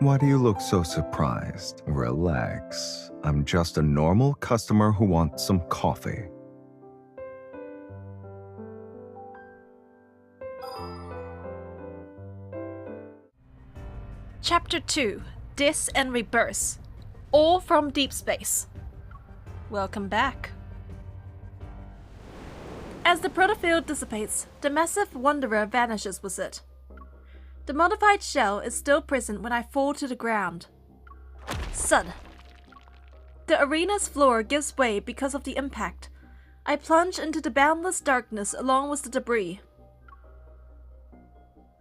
Why do you look so surprised? Relax. I'm just a normal customer who wants some coffee. Chapter 2: Death and Rebirth. All from Deepspace. Welcome back. As the protofield dissipates, the massive Wanderer vanishes with it. The modified shell is still present when I fall to the ground. Thud. The arena's floor gives way because of the impact. I plunge into the boundless darkness along with the debris.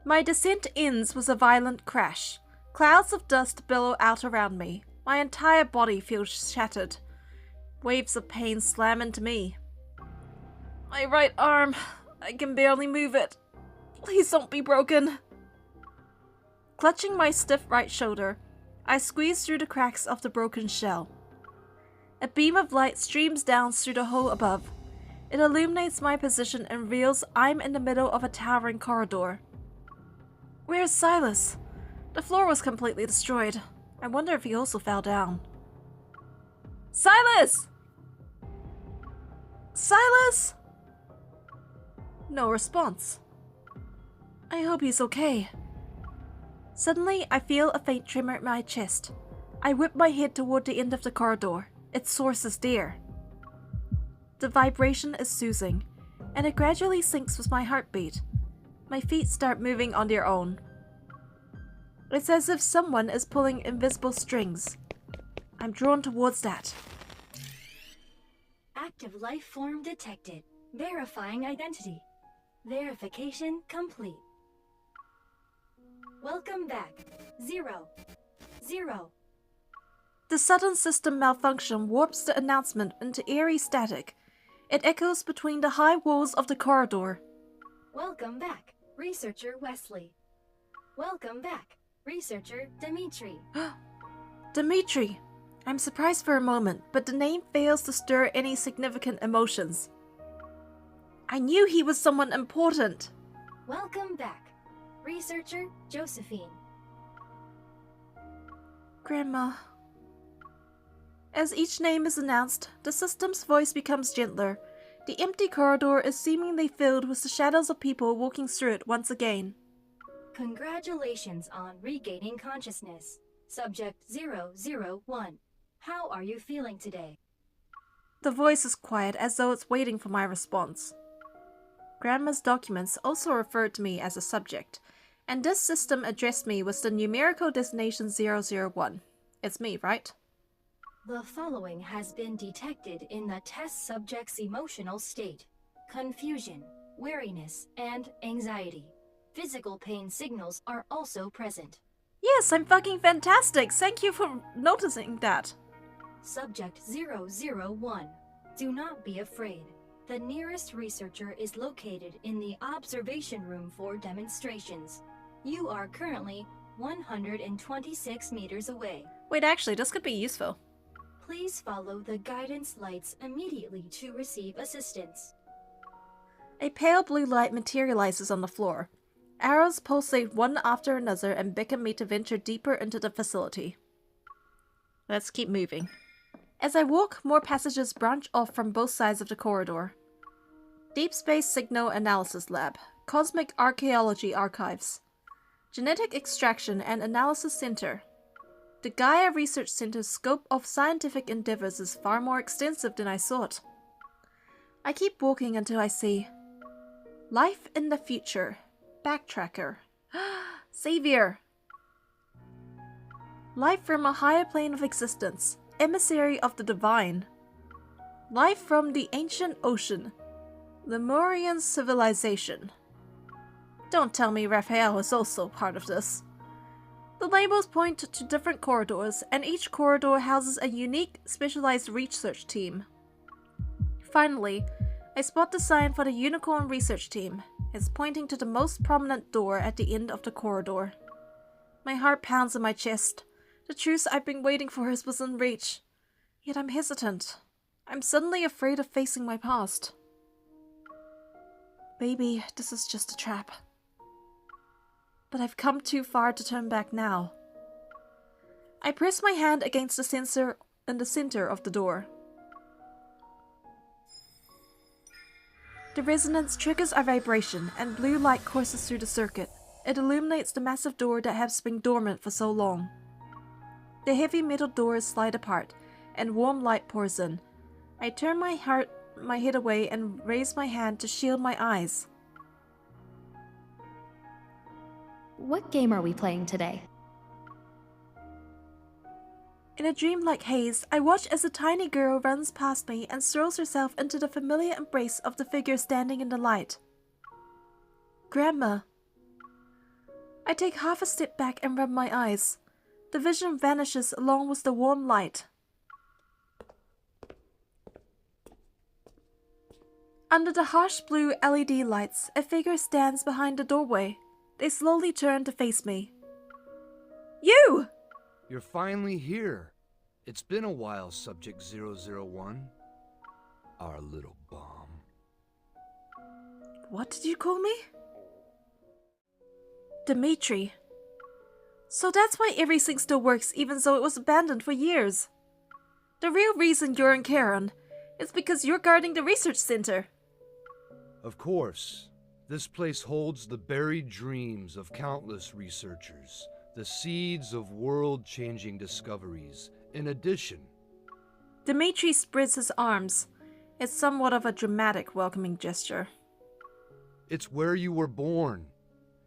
My descent ends with a violent crash. Clouds of dust billow out around me. My entire body feels shattered. Waves of pain slam into me. My right arm, I can barely move it. Please don't be broken. Clutching my stiff right shoulder, I squeeze through the cracks of the broken shell. A beam of light streams down through the hole above. It illuminates my position and reveals I'm in the middle of a towering corridor. Where is Silas? The floor was completely destroyed. I wonder if he also fell down. Silas! Silas? No response. I hope he's okay. Suddenly, I feel a faint tremor in my chest. I whip my head toward the end of the corridor. Its source is there. The vibration is soothing, and it gradually syncs with my heartbeat. My feet start moving on their own. It's as if someone is pulling invisible strings. I'm drawn towards that. Active life form detected. Verifying identity. Verification complete. Welcome back. 0. The sudden system malfunction warps the announcement into eerie static. It echoes between the high walls of the corridor. Welcome back, Researcher Wesley. Welcome back, Researcher Dimitri. Dimitri. I'm surprised for a moment, but the name fails to stir any significant emotions. I knew he was someone important. Welcome back, Researcher Josephine. Grandma. As each name is announced, the system's voice becomes gentler. The empty corridor is seemingly filled with the shadows of people walking through it once again. Congratulations on regaining consciousness. Subject 001. How are you feeling today? The voice is quiet, as though it's waiting for my response. Grandma's documents also referred to me as a subject, and this system addressed me with the numerical designation 001. It's me, right? The following has been detected in the test subject's emotional state: confusion, weariness, and anxiety. Physical pain signals are also present. Yes, I'm fucking fantastic! Thank you for noticing that. Subject 001. Do not be afraid. The nearest researcher is located in the observation room for demonstrations. You are currently 126 meters away. Wait, actually, this could be useful. Please follow the guidance lights immediately to receive assistance. A pale blue light materializes on the floor. Arrows pulsate one after another and beckon me to venture deeper into the facility. Let's keep moving. As I walk, more passages branch off from both sides of the corridor. Deepspace Signal Analysis Lab, Cosmic Archaeology Archives, Genetic Extraction and Analysis Center. The Gaia Research Center's scope of scientific endeavors is far more extensive than I thought. I keep walking until I see Life in the Future, Backtracker, Savior. Life from a higher plane of existence, emissary of the divine. Life from the ancient ocean, Lemurian civilization. Don't tell me Raphael is also part of this. The labels point to different corridors, and each corridor houses a unique, specialized research team. Finally, I spot the sign for the Unicorn Research Team. It's pointing to the most prominent door at the end of the corridor. My heart pounds in my chest. The truth I've been waiting for is within reach. Yet I'm hesitant. I'm suddenly afraid of facing my past. Maybe this is just a trap. But I've come too far to turn back now. I press my hand against the sensor in the center of the door. The resonance triggers a vibration, and blue light courses through the circuit. It illuminates the massive door that has been dormant for so long. The heavy metal doors slide apart, and warm light pours in. I turn my head away and raise my hand to shield my eyes. What game are we playing today? In a dreamlike haze, I watch as a tiny girl runs past me and throws herself into the familiar embrace of the figure standing in the light. Grandma. I take half a step back and rub my eyes. The vision vanishes along with the warm light. Under the harsh blue LED lights, a figure stands behind the doorway. They slowly turn to face me. You! You're finally here. It's been a while, Subject 001. Our little bomb. What did you call me? Dimitri. So that's why everything still works even though it was abandoned for years. The real reason you're in Charon is because you're guarding the research center. Of course. This place holds the buried dreams of countless researchers. The seeds of world-changing discoveries. In addition... Dimitri spreads his arms. It's somewhat of a dramatic welcoming gesture. It's where you were born.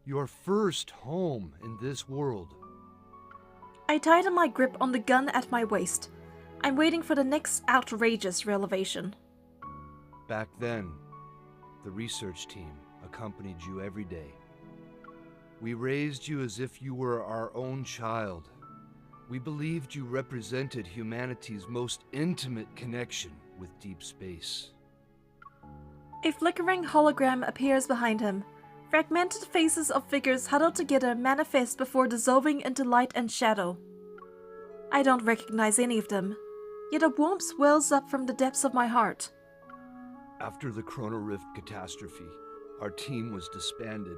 Your first home in this world. I tighten my grip on the gun at my waist. I'm waiting for the next outrageous revelation. Back then, the research team accompanied you every day. We raised you as if you were our own child. We believed you represented humanity's most intimate connection with Deepspace. A flickering hologram appears behind him. Fragmented faces of figures huddled together manifest before dissolving into light and shadow. I don't recognize any of them, yet a warmth wells up from the depths of my heart. After the Chrono Rift catastrophe, our team was disbanded.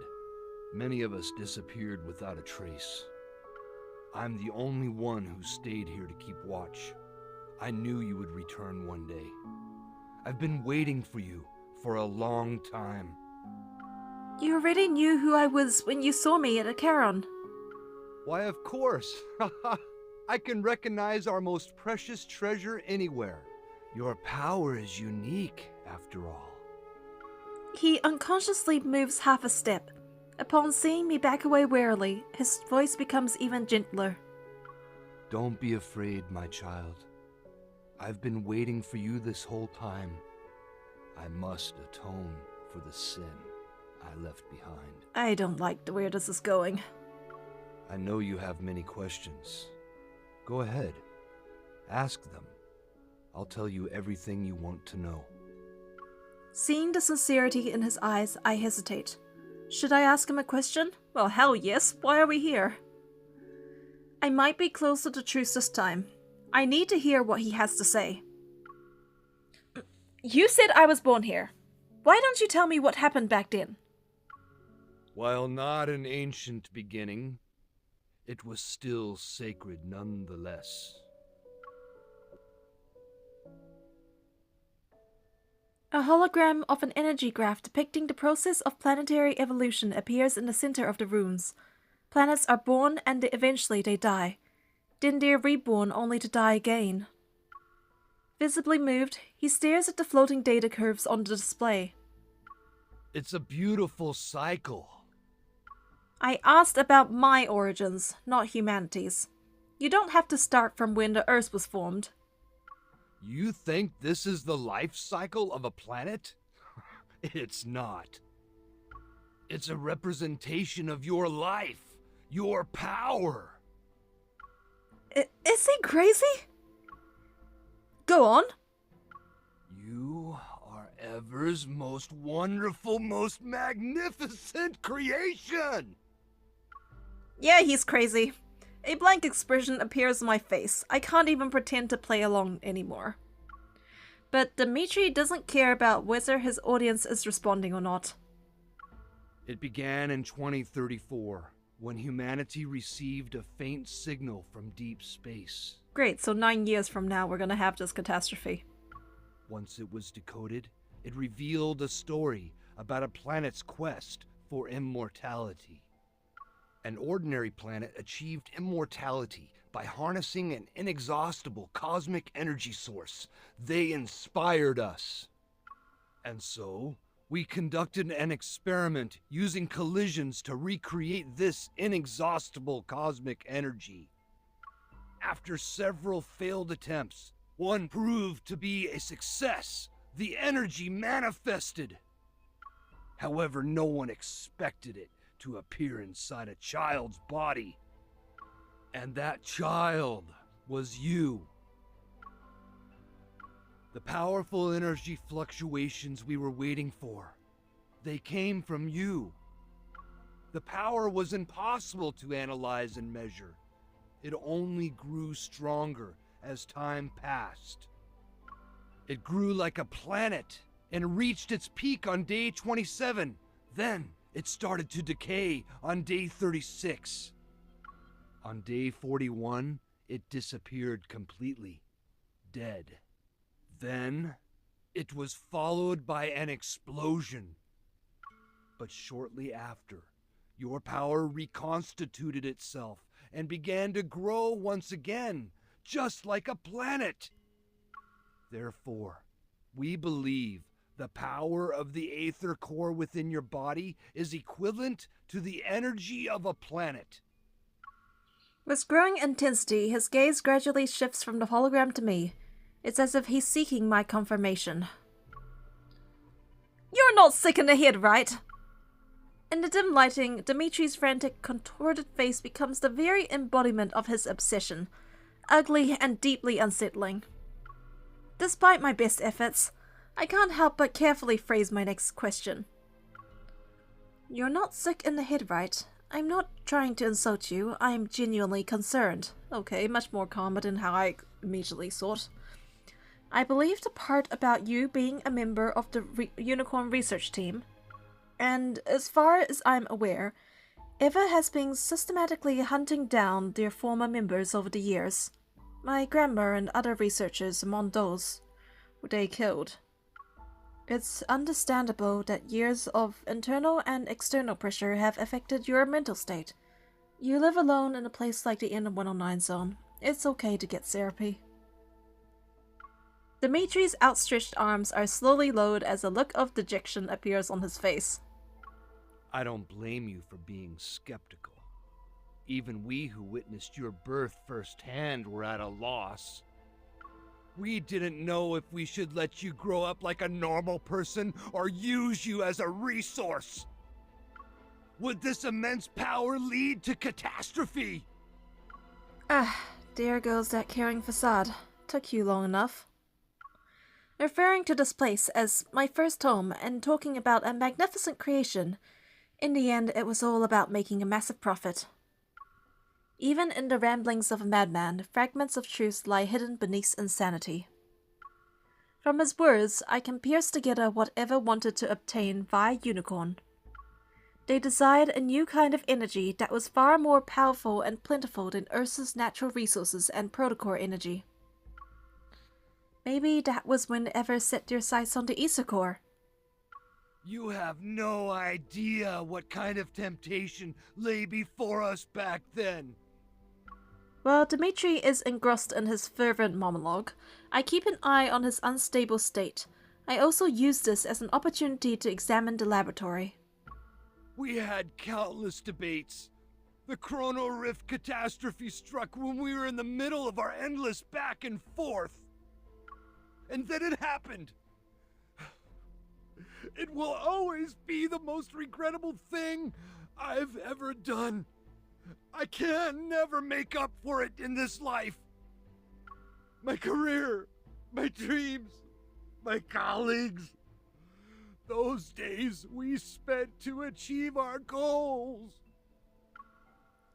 Many of us disappeared without a trace. I'm the only one who stayed here to keep watch. I knew you would return one day. I've been waiting for you for a long time. You already knew who I was when you saw me at Charon. Why, of course. I can recognize our most precious treasure anywhere. Your power is unique, after all. He unconsciously moves half a step. Upon seeing me back away warily, his voice becomes even gentler. Don't be afraid, my child. I've been waiting for you this whole time. I must atone for the sin I left behind. I don't like where this is going. I know you have many questions. Go ahead. Ask them. I'll tell you everything you want to know. Seeing the sincerity in his eyes, I hesitate. Should I ask him a question? Well, hell yes. Why are we here? I might be close to the truth this time. I need to hear what he has to say. You said I was born here. Why don't you tell me what happened back then? While not an ancient beginning, it was still sacred nonetheless. A hologram of an energy graph depicting the process of planetary evolution appears in the center of the runes. Planets are born and eventually they die. Then they are reborn only to die again. Visibly moved, he stares at the floating data curves on the display. It's a beautiful cycle. I asked about my origins, not humanity's. You don't have to start from when the Earth was formed. You think this is the life cycle of a planet? It's not. It's a representation of your life, your power. Is he crazy? Go on. You are Ever's most wonderful, most magnificent creation! Yeah, he's crazy. A blank expression appears on my face. I can't even pretend to play along anymore. But Dimitri doesn't care about whether his audience is responding or not. It began in 2034, when humanity received a faint signal from deep space. Great, so 9 years from now we're gonna have this catastrophe. Once it was decoded, it revealed a story about a planet's quest for immortality. An ordinary planet achieved immortality by harnessing an inexhaustible cosmic energy source. They inspired us. And so, we conducted an experiment using collisions to recreate this inexhaustible cosmic energy. After several failed attempts, one proved to be a success. The energy manifested. However, no one expected it to appear inside a child's body. And that child was you. The powerful energy fluctuations we were waiting for, they came from you. The power was impossible to analyze and measure. It only grew stronger as time passed. It grew like a planet and reached its peak on day 27. Then it started to decay on day 36. On day 41, it disappeared completely, dead. Then it was followed by an explosion. But shortly after, your power reconstituted itself and began to grow once again, just like a planet. Therefore, we believe the power of the Aether core within your body is equivalent to the energy of a planet. With growing intensity, his gaze gradually shifts from the hologram to me. It's as if he's seeking my confirmation. You're not sick in the head, right? In the dim lighting, Dimitri's frantic, contorted face becomes the very embodiment of his obsession, ugly and deeply unsettling. Despite my best efforts, I can't help but carefully phrase my next question. You're not sick in the head, right? I'm not trying to insult you, I'm genuinely concerned. Okay, much more calmer than how I immediately thought. I believe the part about you being a member of the Unicorn research team, and as far as I'm aware, Eva has been systematically hunting down their former members over the years. My grandma and other researchers among those who they killed. It's understandable that years of internal and external pressure have affected your mental state. You live alone in a place like the N109 zone. It's okay to get therapy. Dimitri's outstretched arms are slowly lowered as a look of dejection appears on his face. I don't blame you for being skeptical. Even we who witnessed your birth firsthand were at a loss. We didn't know if we should let you grow up like a normal person or use you as a resource. Would this immense power lead to catastrophe? There goes that caring facade. Took you long enough. Referring to this place as my first home and talking about a magnificent creation, in the end it was all about making a massive profit. Even in the ramblings of a madman, fragments of truth lie hidden beneath insanity. From his words, I can piece together whatever wanted to obtain via Unicorn. They desired a new kind of energy that was far more powerful and plentiful than Earth's natural resources and protocore energy. Maybe that was when Ever set their sights on the Aether core. You have no idea what kind of temptation lay before us back then. While Dimitri is engrossed in his fervent monologue, I keep an eye on his unstable state. I also use this as an opportunity to examine the laboratory. We had countless debates. The Chrono Rift catastrophe struck when we were in the middle of our endless back and forth. And then it happened. It will always be the most regrettable thing I've ever done. I can never make up for it in this life. My career, my dreams, my colleagues. Those days we spent to achieve our goals.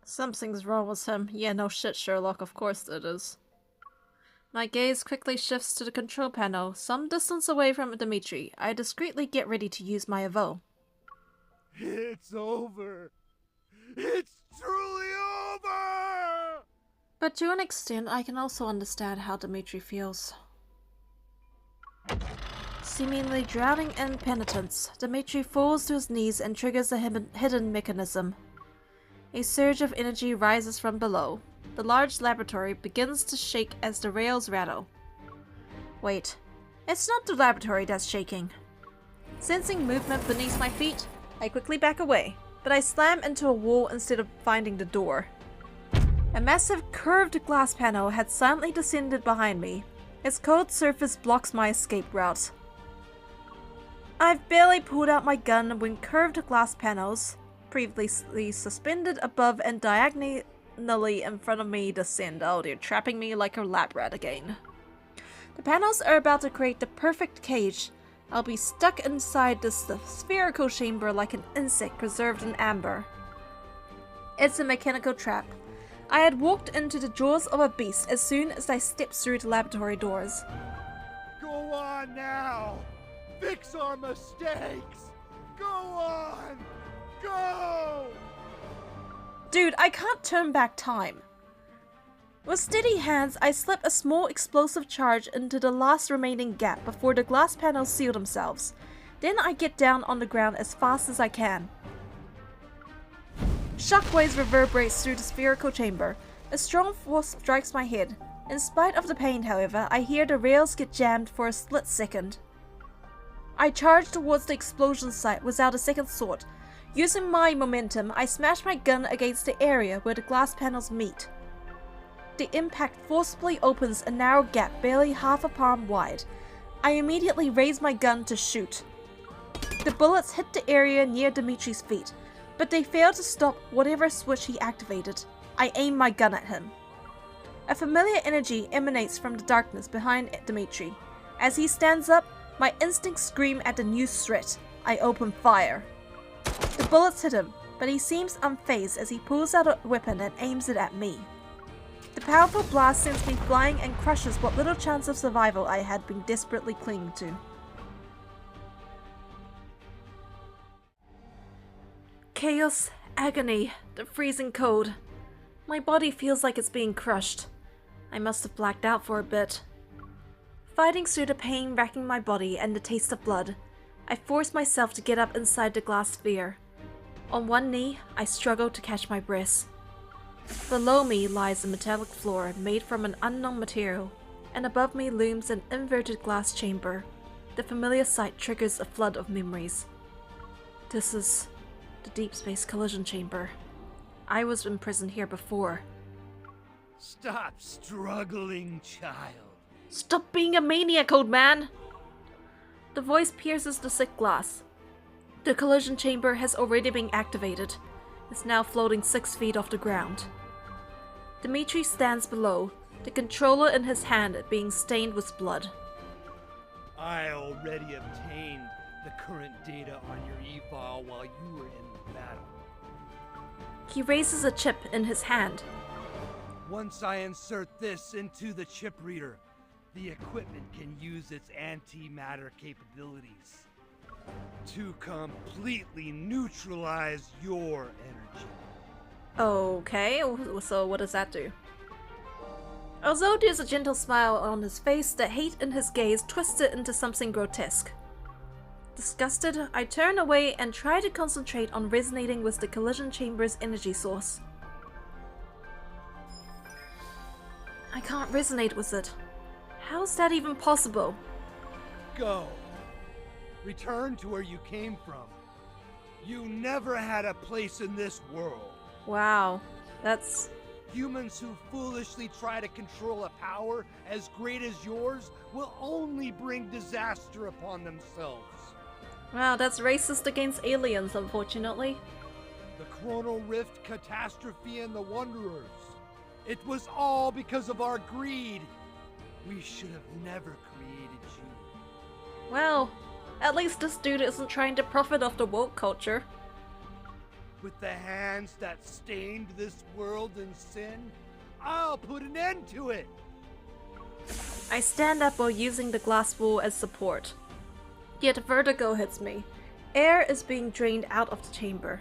Something's wrong with him. Yeah, no shit, Sherlock, of course it is. My gaze quickly shifts to the control panel, some distance away from Dimitri. I discreetly get ready to use my Evo. It's over. It's true! But to an extent, I can also understand how Dimitri feels. Seemingly drowning in penitence, Dimitri falls to his knees and triggers a hidden mechanism. A surge of energy rises from below. The large laboratory begins to shake as the rails rattle. Wait, it's not the laboratory that's shaking. Sensing movement beneath my feet, I quickly back away, but I slam into a wall instead of finding the door. A massive curved glass panel had silently descended behind me. Its cold surface blocks my escape route. I've barely pulled out my gun when curved glass panels, previously suspended above and diagonally in front of me, descend. Oh, they're trapping me like a lab rat again. The panels are about to create the perfect cage. I'll be stuck inside this spherical chamber like an insect preserved in amber. It's a mechanical trap. I had walked into the jaws of a beast as soon as I stepped through the laboratory doors. Go on now! Fix our mistakes! Go on! Go! Dude, I can't turn back time. With steady hands, I slip a small explosive charge into the last remaining gap before the glass panels seal themselves. Then I get down on the ground as fast as I can. Shockwaves reverberate through the spherical chamber. A strong force strikes my head. In spite of the pain, however, I hear the rails get jammed for a split second. I charge towards the explosion site without a second thought. Using my momentum, I smash my gun against the area where the glass panels meet. The impact forcibly opens a narrow gap barely half a palm wide. I immediately raise my gun to shoot. The bullets hit the area near Dimitri's feet, but they fail to stop whatever switch he activated. I aim my gun at him. A familiar energy emanates from the darkness behind Dimitri. As he stands up, my instincts scream at the new threat. I open fire. The bullets hit him, but he seems unfazed as he pulls out a weapon and aims it at me. The powerful blast sends me flying and crushes what little chance of survival I had been desperately clinging to. Chaos, agony, the freezing cold. My body feels like it's being crushed. I must have blacked out for a bit. Fighting through the pain racking my body and the taste of blood, I force myself to get up inside the glass sphere. On one knee, I struggle to catch my breath. Below me lies a metallic floor made from an unknown material, and above me looms an inverted glass chamber. The familiar sight triggers a flood of memories. This is the Deepspace collision chamber. I was imprisoned here before. Stop struggling, child. Stop being a maniac, old man! The voice pierces the thick glass. The collision chamber has already been activated. It's now floating 6 feet off the ground. Dimitri stands below, the controller in his hand being stained with blood. I already obtained the current data on your eval while you were in the battle. He raises a chip in his hand. Once I insert this into the chip reader, the equipment can use its antimatter capabilities to completely neutralize your energy. Okay, so what does that do? Although there's a gentle smile on his face, the hate in his gaze twists it into something grotesque. Disgusted, I turn away and try to concentrate on resonating with the collision chamber's energy source. I can't resonate with it. How's that even possible? Go. Return to where you came from. You never had a place in this world. Wow, that's... Humans who foolishly try to control a power as great as yours will only bring disaster upon themselves. Wow, that's racist against aliens, unfortunately. The Chronal Rift catastrophe and the Wanderers. It was all because of our greed. We should have never created you. Well, at least this dude isn't trying to profit off the woke culture. With the hands that stained this world in sin, I'll put an end to it! I stand up while using the glass wall as support. Yet vertigo hits me. Air is being drained out of the chamber.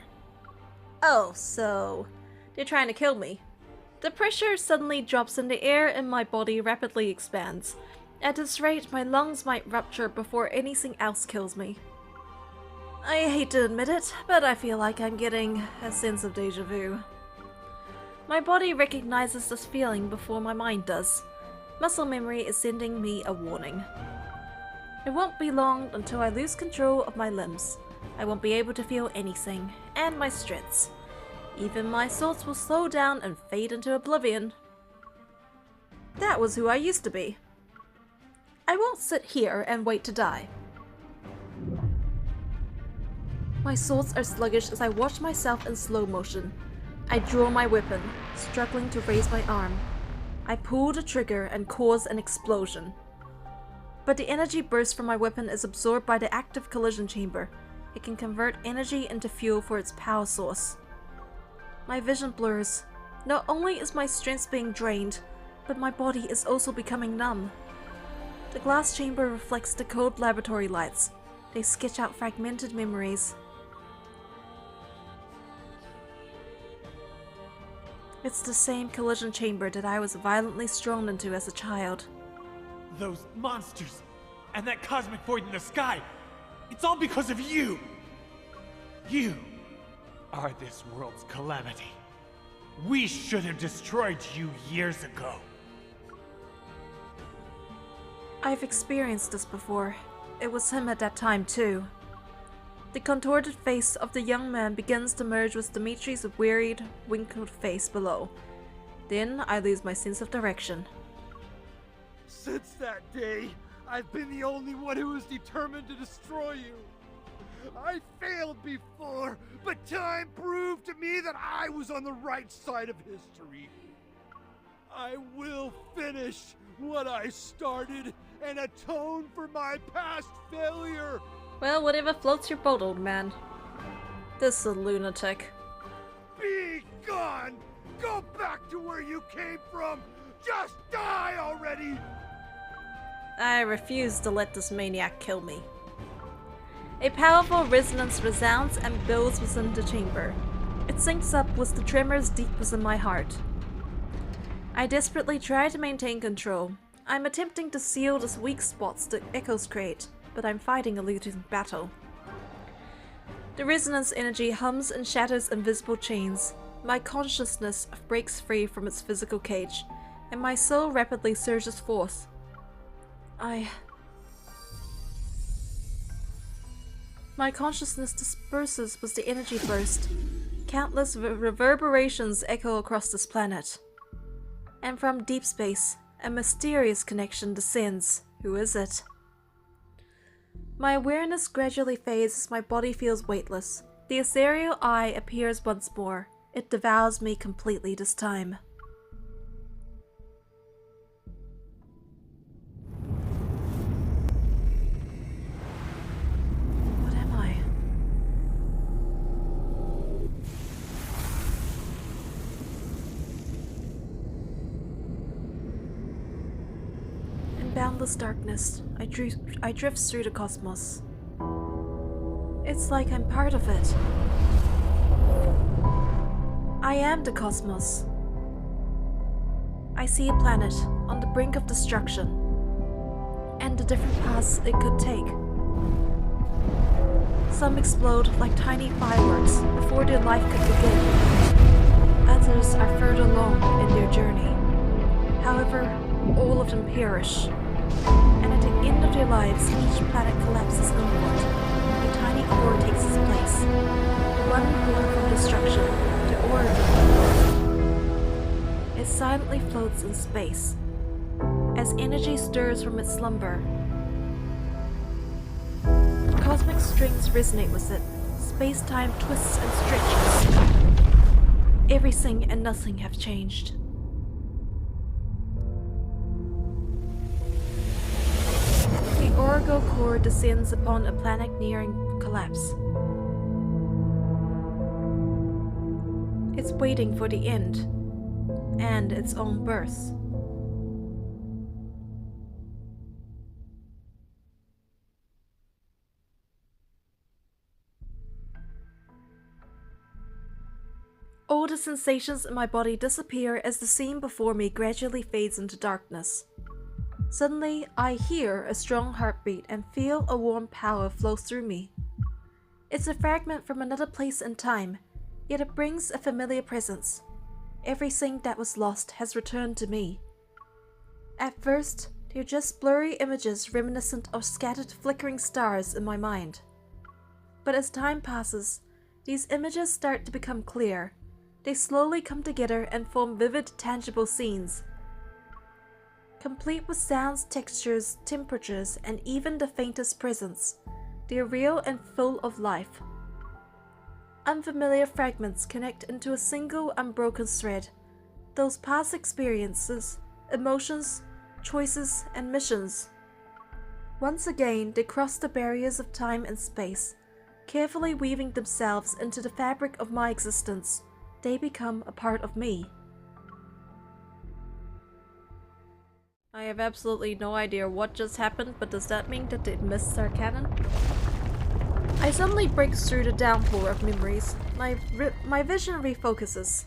Oh, so... they're trying to kill me. The pressure suddenly drops in the air and my body rapidly expands. At this rate, my lungs might rupture before anything else kills me. I hate to admit it, but I feel like I'm getting a sense of deja vu. My body recognizes this feeling before my mind does. Muscle memory is sending me a warning. It won't be long until I lose control of my limbs. I won't be able to feel anything, and my strengths. Even my thoughts will slow down and fade into oblivion. That was who I used to be. I won't sit here and wait to die. My thoughts are sluggish as I watch myself in slow motion. I draw my weapon, struggling to raise my arm. I pull the trigger and cause an explosion. But the energy burst from my weapon is absorbed by the active collision chamber. It can convert energy into fuel for its power source. My vision blurs. Not only is my strength being drained, but my body is also becoming numb. The glass chamber reflects the cold laboratory lights. They sketch out fragmented memories. It's the same collision chamber that I was violently thrown into as a child. Those monsters and that cosmic void in the sky, it's all because of you! You are this world's calamity. We should have destroyed you years ago. I've experienced this before. It was him at that time too. The contorted face of the young man begins to merge with Dimitri's wearied, wrinkled face below. Then I lose my sense of direction. Since that day, I've been the only one who is determined to destroy you. I failed before, but time proved to me that I was on the right side of history. I will finish what I started and atone for my past failure. Well, whatever floats your boat, old man. This is a lunatic. Be gone! Go back to where you came from! Just die already! I refuse to let this maniac kill me. A powerful resonance resounds and builds within the chamber. It syncs up with the tremors deep within my heart. I desperately try to maintain control. I'm attempting to seal the weak spots the echoes create, but I'm fighting a losing battle. The resonance energy hums and shatters invisible chains. My consciousness breaks free from its physical cage, and my soul rapidly surges forth. My consciousness disperses with the energy burst. Countless reverberations echo across this planet. And from deep space, a mysterious connection descends. Who is it? My awareness gradually fades as my body feels weightless. The ethereal eye appears once more. It devours me completely this time. What am I? In boundless darkness, I drift through the cosmos. It's like I'm part of it. I am the cosmos. I see a planet on the brink of destruction, and the different paths it could take. Some explode like tiny fireworks before their life could begin. Others are further along in their journey. However, all of them perish, and at the end of their lives, each planet collapses inward. A tiny core takes its place. The one born from destruction, the origin. It silently floats in space, as energy stirs from its slumber. Cosmic strings resonate with it. Space-time twists and stretches. Everything and nothing have changed. The Origo core descends upon a planet nearing collapse. It's waiting for the end, and its own birth. all the sensations in my body disappear as the scene before me gradually fades into darkness. Suddenly, I hear a strong heartbeat and feel a warm power flow through me. It's a fragment from another place and time, yet it brings a familiar presence. Everything that was lost has returned to me. At first, they're just blurry images reminiscent of scattered flickering stars in my mind. But as time passes, these images start to become clear. They slowly come together and form vivid, tangible scenes. Complete with sounds, textures, temperatures, and even the faintest presence, they are real and full of life. Unfamiliar fragments connect into a single unbroken thread. Those past experiences, emotions, choices, and missions. Once again, they cross the barriers of time and space, carefully weaving themselves into the fabric of my existence. They become a part of me. I have absolutely no idea what just happened, but does that mean that it missed our canon? I suddenly break through the downpour of memories. My vision refocuses.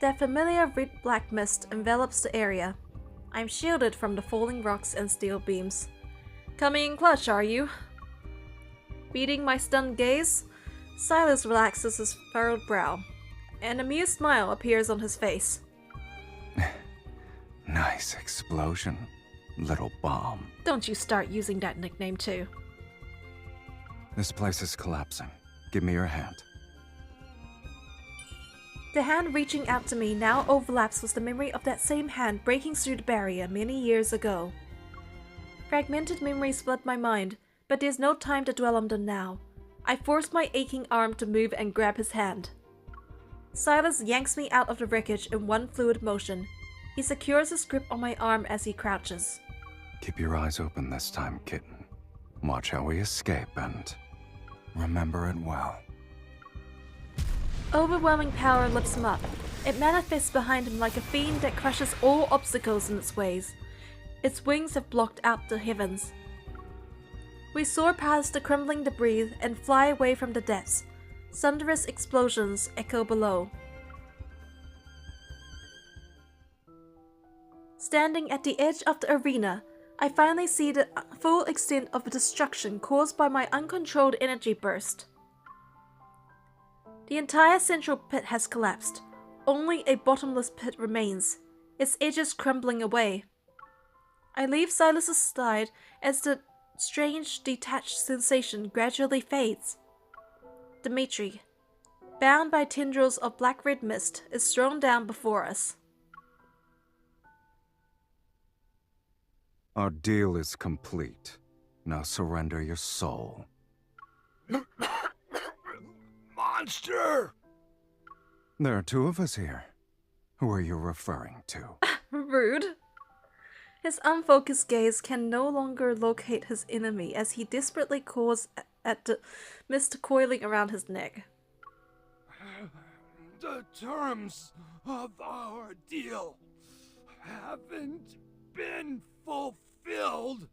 That familiar red-black mist envelops the area. I'm shielded from the falling rocks and steel beams. Coming in clutch, are you? Beating my stunned gaze, Silas relaxes his furrowed brow. An amused smile appears on his face. Nice explosion, little bomb. Don't you start using that nickname too. This place is collapsing. Give me your hand. The hand reaching out to me now overlaps with the memory of that same hand breaking through the barrier many years ago. Fragmented memories flood my mind, but there's no time to dwell on them now. I force my aching arm to move and grab his hand. Silas yanks me out of the wreckage in one fluid motion. He secures his grip on my arm as he crouches. Keep your eyes open this time, kitten. Watch how we escape and remember it well. Overwhelming power lifts him up. It manifests behind him like a fiend that crushes all obstacles in its ways. Its wings have blocked out the heavens. We soar past the crumbling debris and fly away from the depths. Thunderous explosions echo below. Standing at the edge of the arena, I finally see the full extent of the destruction caused by my uncontrolled energy burst. The entire central pit has collapsed. Only a bottomless pit remains, its edges crumbling away. I leave Silas's side as the strange, detached sensation gradually fades. Dimitri, bound by tendrils of black-red mist, is thrown down before us. Our deal is complete. Now surrender your soul. Monster! There are two of us here. Who are you referring to? Rude. His unfocused gaze can no longer locate his enemy as he desperately claws at the mist coiling around his neck. The terms of our deal haven't been fulfilled.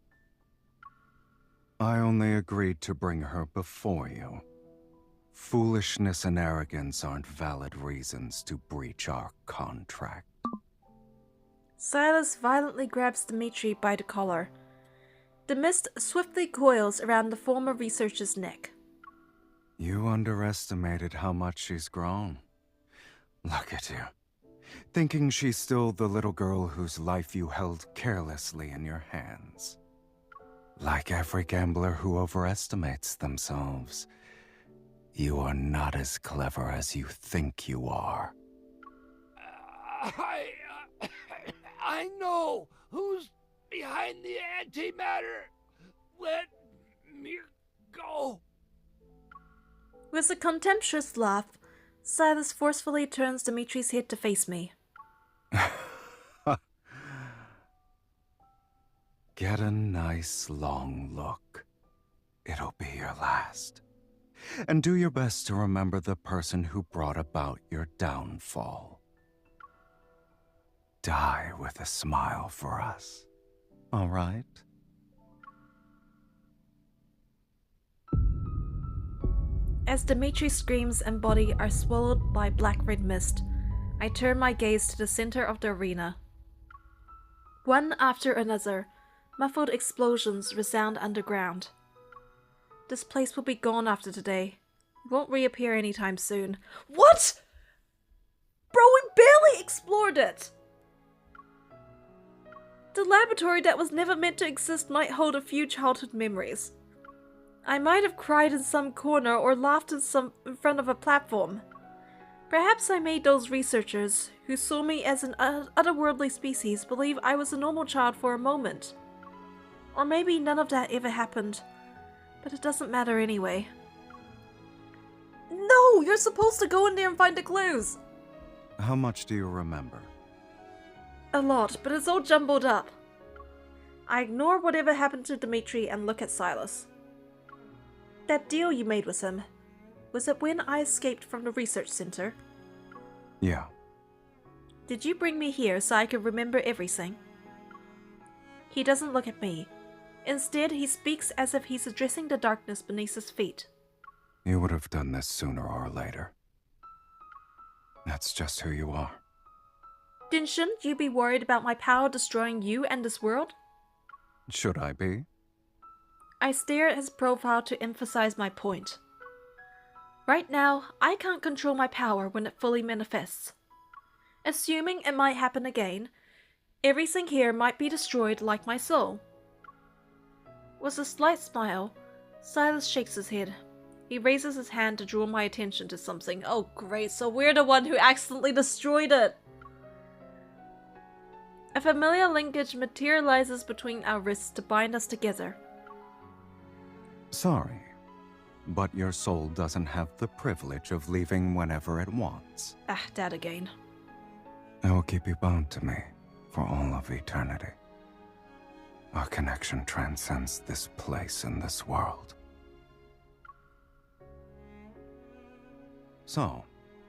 I only agreed to bring her before you. Foolishness and arrogance aren't valid reasons to breach our contract. Silas violently grabs Dimitri by the collar. The mist swiftly coils around the former researcher's neck. You underestimated how much she's grown. Look at you. Thinking she's still the little girl whose life you held carelessly in your hands. Like every gambler who overestimates themselves, you are not as clever as you think you are. I know who's behind the antimatter. Let me go. With a contemptuous laugh, Silas forcefully turns Dimitri's head to face me. Get a nice long look. It'll be your last. And do your best to remember the person who brought about your downfall. Die with a smile for us, all right? As Dimitri's screams and body are swallowed by black-red mist, I turn my gaze to the center of the arena. One after another, muffled explosions resound underground. This place will be gone after today. It won't reappear anytime soon. What?! Bro, we barely explored it! The laboratory that was never meant to exist might hold a few childhood memories. I might have cried in some corner or laughed in front of a platform. Perhaps I made those researchers, who saw me as an otherworldly species, believe I was a normal child for a moment. Or maybe none of that ever happened. But it doesn't matter anyway. No! You're supposed to go in there and find the clues! How much do you remember? A lot, but it's all jumbled up. I ignore whatever happened to Dimitri and look at Silas. That deal you made with him, was it when I escaped from the research center? Yeah. Did you bring me here so I could remember everything? He doesn't look at me. Instead, he speaks as if he's addressing the darkness beneath his feet. You would have done this sooner or later. That's just who you are. Then shouldn't you be worried about my power destroying you and this world? Should I be? I stare at his profile to emphasize my point. Right now, I can't control my power when it fully manifests. Assuming it might happen again, everything here might be destroyed like my soul. With a slight smile, Silas shakes his head. He raises his hand to draw my attention to something. Oh great, so we're the one who accidentally destroyed it! A familiar linkage materializes between our wrists to bind us together. Sorry, but your soul doesn't have the privilege of leaving whenever it wants. Ah, that again. I will keep you bound to me for all of eternity. Our connection transcends this place and this world. So,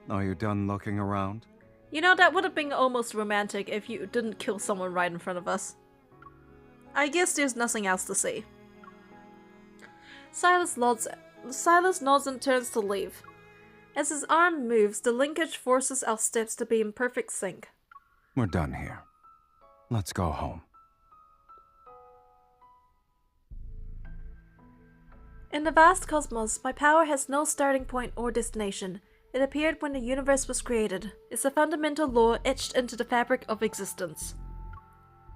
are you done looking around? You know, that would have been almost romantic if you didn't kill someone right in front of us. I guess there's nothing else to say. Silas nods and turns to leave. As his arm moves, the linkage forces our steps to be in perfect sync. We're done here. Let's go home. In the vast cosmos, my power has no starting point or destination. It appeared when the universe was created. It's a fundamental law etched into the fabric of existence.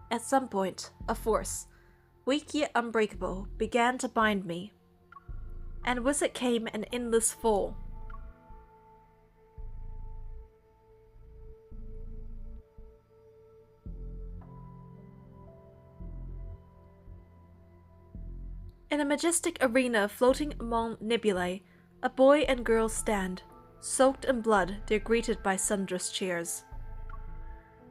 At some point, a force, weak yet unbreakable, began to bind me. And with it came an endless fall. In a majestic arena floating among nebulae, a boy and girl stand. Soaked in blood, they're greeted by thunderous cheers.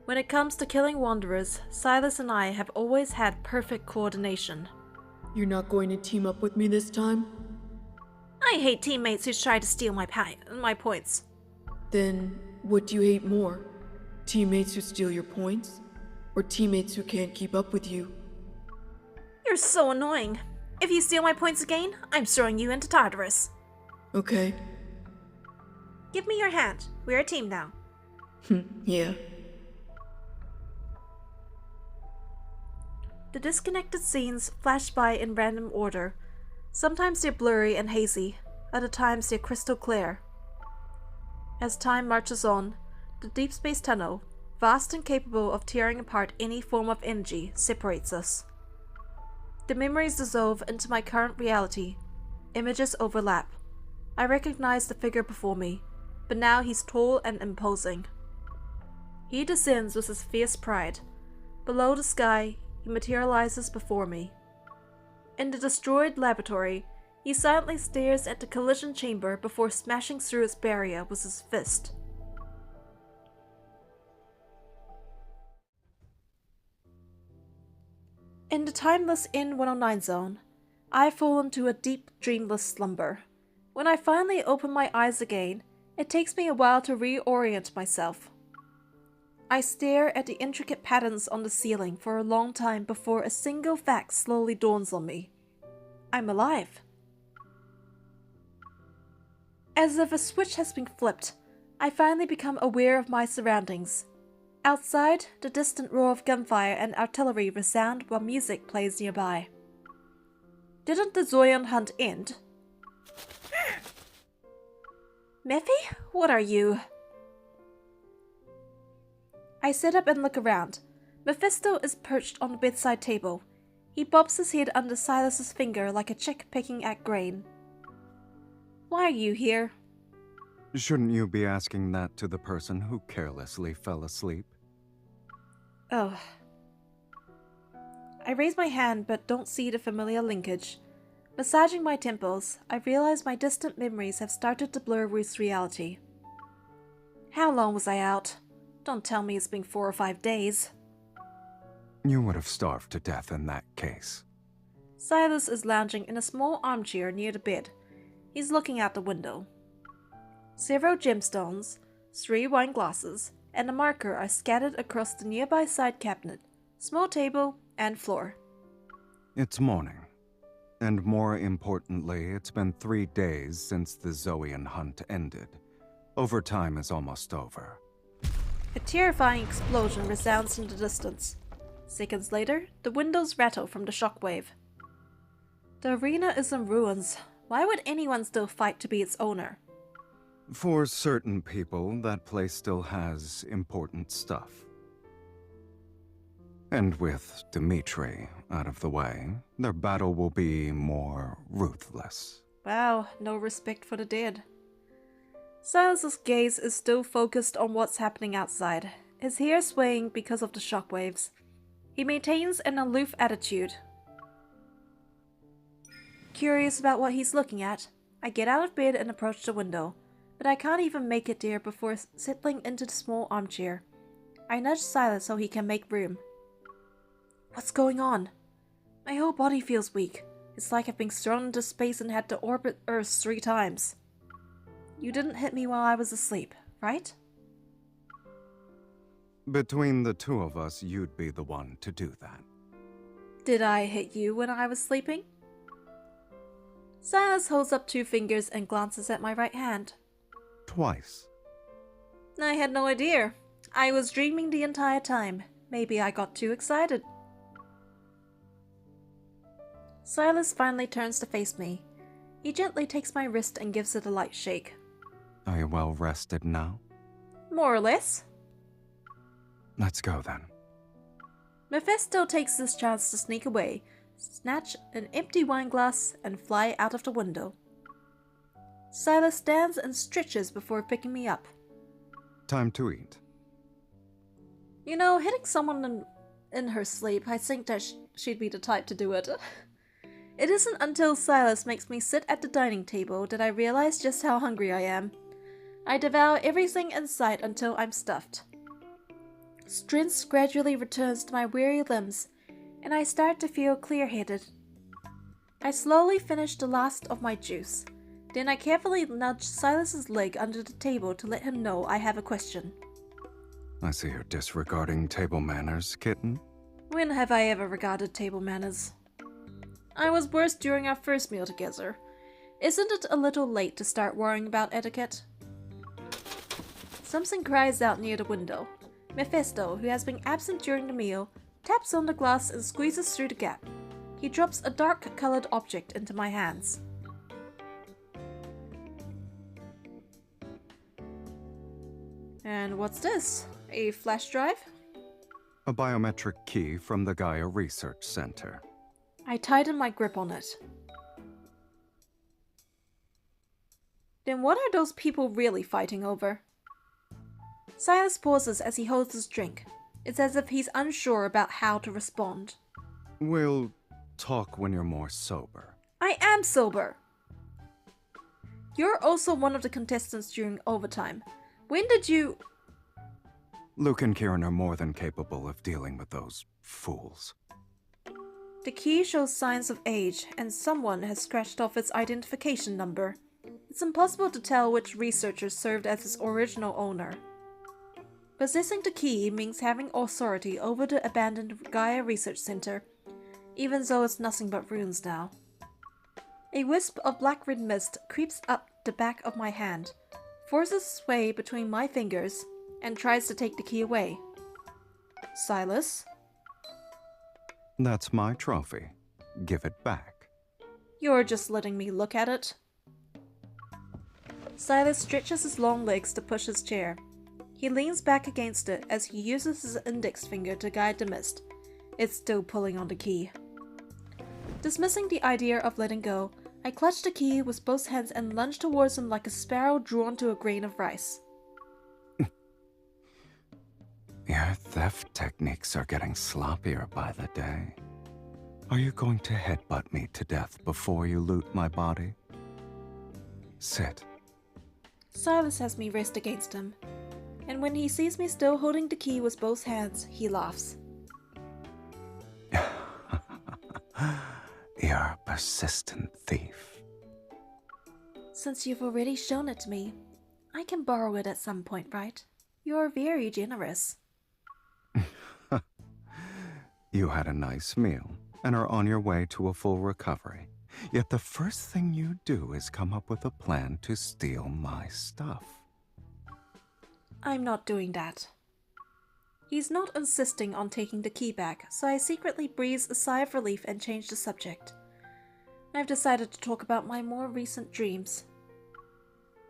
When it comes to killing wanderers, Silas and I have always had perfect coordination. You're not going to team up with me this time? I hate teammates who try to steal my points. Then, what do you hate more? Teammates who steal your points? Or teammates who can't keep up with you? You're so annoying. If you steal my points again, I'm throwing you into Tartarus. Okay. Give me your hand. We're a team now. Yeah. The disconnected scenes flash by in random order. Sometimes they're blurry and hazy, other times they're crystal clear. As time marches on, the Deepspace tunnel, vast and capable of tearing apart any form of energy, separates us. The memories dissolve into my current reality. Images overlap. I recognize the figure before me, but now he's tall and imposing. He descends with his fierce pride. Below the sky, he materializes before me. In the destroyed laboratory, he silently stares at the collision chamber before smashing through its barrier with his fist. In the timeless N109 zone, I fall into a deep, dreamless slumber. When I finally open my eyes again, it takes me a while to reorient myself. I stare at the intricate patterns on the ceiling for a long time before a single fact slowly dawns on me. I'm alive. As if a switch has been flipped, I finally become aware of my surroundings. Outside, the distant roar of gunfire and artillery resound while music plays nearby. Didn't the Zoyan hunt end? Miffy, what are you? I sit up and look around. Mephisto is perched on the bedside table. He bobs his head under Silas's finger like a chick picking at grain. Why are you here? Shouldn't you be asking that to the person who carelessly fell asleep? Oh. I raise my hand but don't see the familiar linkage. Massaging my temples, I realize my distant memories have started to blur with reality. How long was I out? Don't tell me it's been 4 or 5 days. You would have starved to death in that case. Silas is lounging in a small armchair near the bed. He's looking out the window. Several gemstones, 3 wine glasses, and a marker are scattered across the nearby side cabinet, small table, and floor. It's morning. And more importantly, it's been 3 days since the Zoyan hunt ended. Overtime is almost over. A terrifying explosion resounds in the distance. Seconds later, the windows rattle from the shockwave. The arena is in ruins. Why would anyone still fight to be its owner? For certain people, that place still has important stuff. And with Dimitri out of the way, their battle will be more ruthless. Wow, no respect for the dead. Silas's gaze is still focused on what's happening outside, his hair swaying because of the shockwaves. He maintains an aloof attitude. Curious about what he's looking at, I get out of bed and approach the window, but I can't even make it there before settling into the small armchair. I nudge Silas so he can make room. What's going on? My whole body feels weak. It's like I've been thrown into space and had to orbit Earth 3 times. You didn't hit me while I was asleep, right? Between the two of us, you'd be the one to do that. Did I hit you when I was sleeping? Silas holds up 2 fingers and glances at my right hand. Twice. I had no idea. I was dreaming the entire time. Maybe I got too excited. Silas finally turns to face me. He gently takes my wrist and gives it a light shake. Are you well rested now? More or less. Let's go then. Mephisto takes this chance to sneak away, snatch an empty wine glass, and fly out of the window. Silas stands and stretches before picking me up. Time to eat. You know, hitting someone in her sleep, I think that she'd be the type to do it. It isn't until Silas makes me sit at the dining table that I realize just how hungry I am. I devour everything in sight until I'm stuffed. Strength gradually returns to my weary limbs, and I start to feel clear-headed. I slowly finish the last of my juice. Then I carefully nudge Silas's leg under the table to let him know I have a question. I see you're disregarding table manners, kitten. When have I ever regarded table manners? I was worse during our first meal together. Isn't it a little late to start worrying about etiquette? Something cries out near the window. Mephisto, who has been absent during the meal, taps on the glass and squeezes through the gap. He drops a dark-colored object into my hands. And what's this? A flash drive? A biometric key from the Gaia Research Center. I tighten my grip on it. Then what are those people really fighting over? Silas pauses as he holds his drink. It's as if he's unsure about how to respond. We'll talk when you're more sober. I am sober! You're also one of the contestants during overtime. When did you... Luke and Kieran are more than capable of dealing with those fools. The key shows signs of age, and someone has scratched off its identification number. It's impossible to tell which researcher served as its original owner. Possessing the key means having authority over the abandoned Gaia Research Center, even though it's nothing but ruins now. A wisp of black-red mist creeps up the back of my hand, forces its way between my fingers, and tries to take the key away. Silas? That's my trophy. Give it back. You're just letting me look at it. Silas stretches his long legs to push his chair. He leans back against it as he uses his index finger to guide the mist. It's still pulling on the key. Dismissing the idea of letting go, I clutch the key with both hands and lunge towards him like a sparrow drawn to a grain of rice. Your theft techniques are getting sloppier by the day. Are you going to headbutt me to death before you loot my body? Sit. Silas has me rest against him, and when he sees me still holding the key with both hands, he laughs. You're a persistent thief. Since you've already shown it to me, I can borrow it at some point, right? You're very generous. You had a nice meal and are on your way to a full recovery. Yet the first thing you do is come up with a plan to steal my stuff. I'm not doing that. He's not insisting on taking the key back, so I secretly breathe a sigh of relief and change the subject. I've decided to talk about my more recent dreams.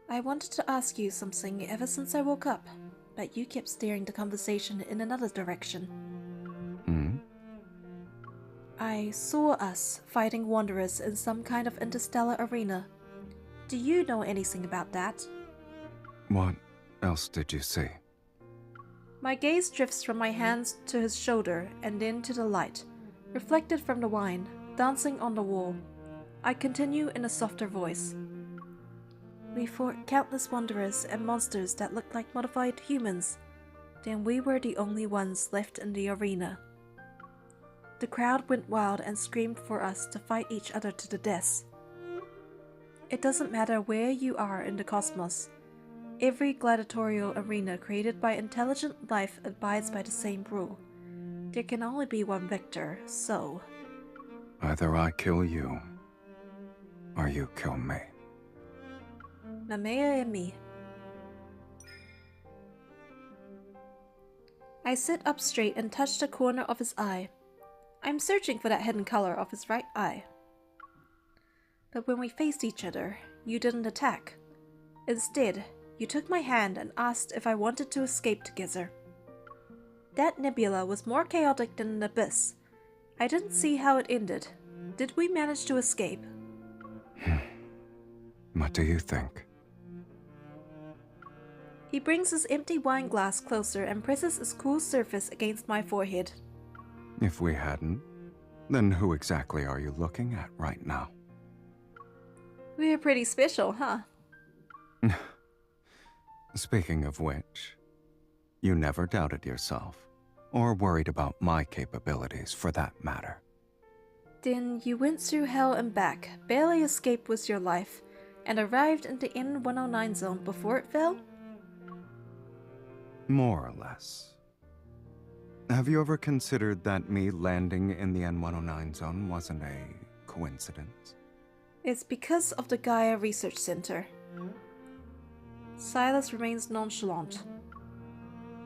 I wanted to ask you something ever since I woke up, but you kept steering the conversation in another direction. I saw us fighting wanderers in some kind of interstellar arena. Do you know anything about that? What else did you see? My gaze drifts from my hands to his shoulder and then to the light, reflected from the wine, dancing on the wall. I continue in a softer voice. We fought countless wanderers and monsters that looked like modified humans. Then we were the only ones left in the arena. The crowd went wild and screamed for us to fight each other to the death. It doesn't matter where you are in the cosmos. Every gladiatorial arena created by intelligent life abides by the same rule. There can only be one victor, so... Either I kill you, or you kill me. Namea and me. I sit up straight and touch the corner of his eye. I'm searching for that hidden color of his right eye. But when we faced each other, you didn't attack. Instead, you took my hand and asked if I wanted to escape together. That nebula was more chaotic than an abyss. I didn't see how it ended. Did we manage to escape? What do you think? He brings his empty wine glass closer and presses its cool surface against my forehead. If we hadn't, then who exactly are you looking at right now? We're pretty special, huh? Speaking of which, you never doubted yourself, or worried about my capabilities for that matter. Then you went through hell and back, barely escaped with your life, and arrived in the N109 zone before it fell? More or less. Have you ever considered that me landing in the N109 zone wasn't a coincidence? It's because of the Gaia Research Center. Silas remains nonchalant.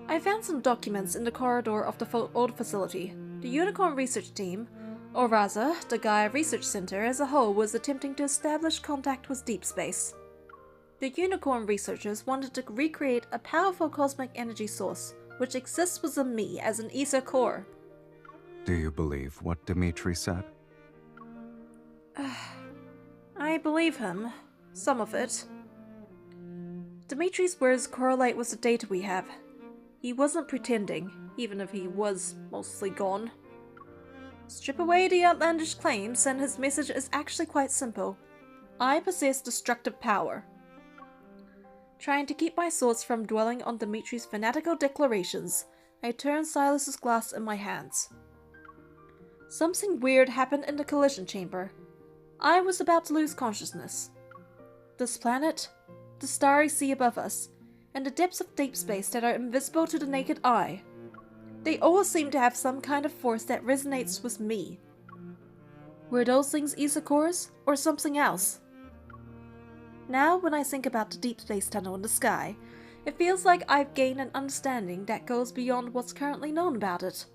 I found some documents in the corridor of the old facility. The Unicorn Research Team, or rather, the Gaia Research Center as a whole, was attempting to establish contact with Deepspace. The Unicorn researchers wanted to recreate a powerful cosmic energy source, which exists within me as an ether core. Do you believe what Dimitri said? I believe him. Some of it. Dimitri's words correlate with the data we have. He wasn't pretending, even if he was mostly gone. Strip away the outlandish claims and his message is actually quite simple. I possess destructive power. Trying to keep my thoughts from dwelling on Dimitri's fanatical declarations, I turn Silas's glass in my hands. Something weird happened in the collision chamber. I was about to lose consciousness. This planet, the starry sea above us, and the depths of deep space that are invisible to the naked eye. They all seem to have some kind of force that resonates with me. Were those things ether cores, or something else? Now, when I think about the deep space tunnel in the sky, it feels like I've gained an understanding that goes beyond what's currently known about it.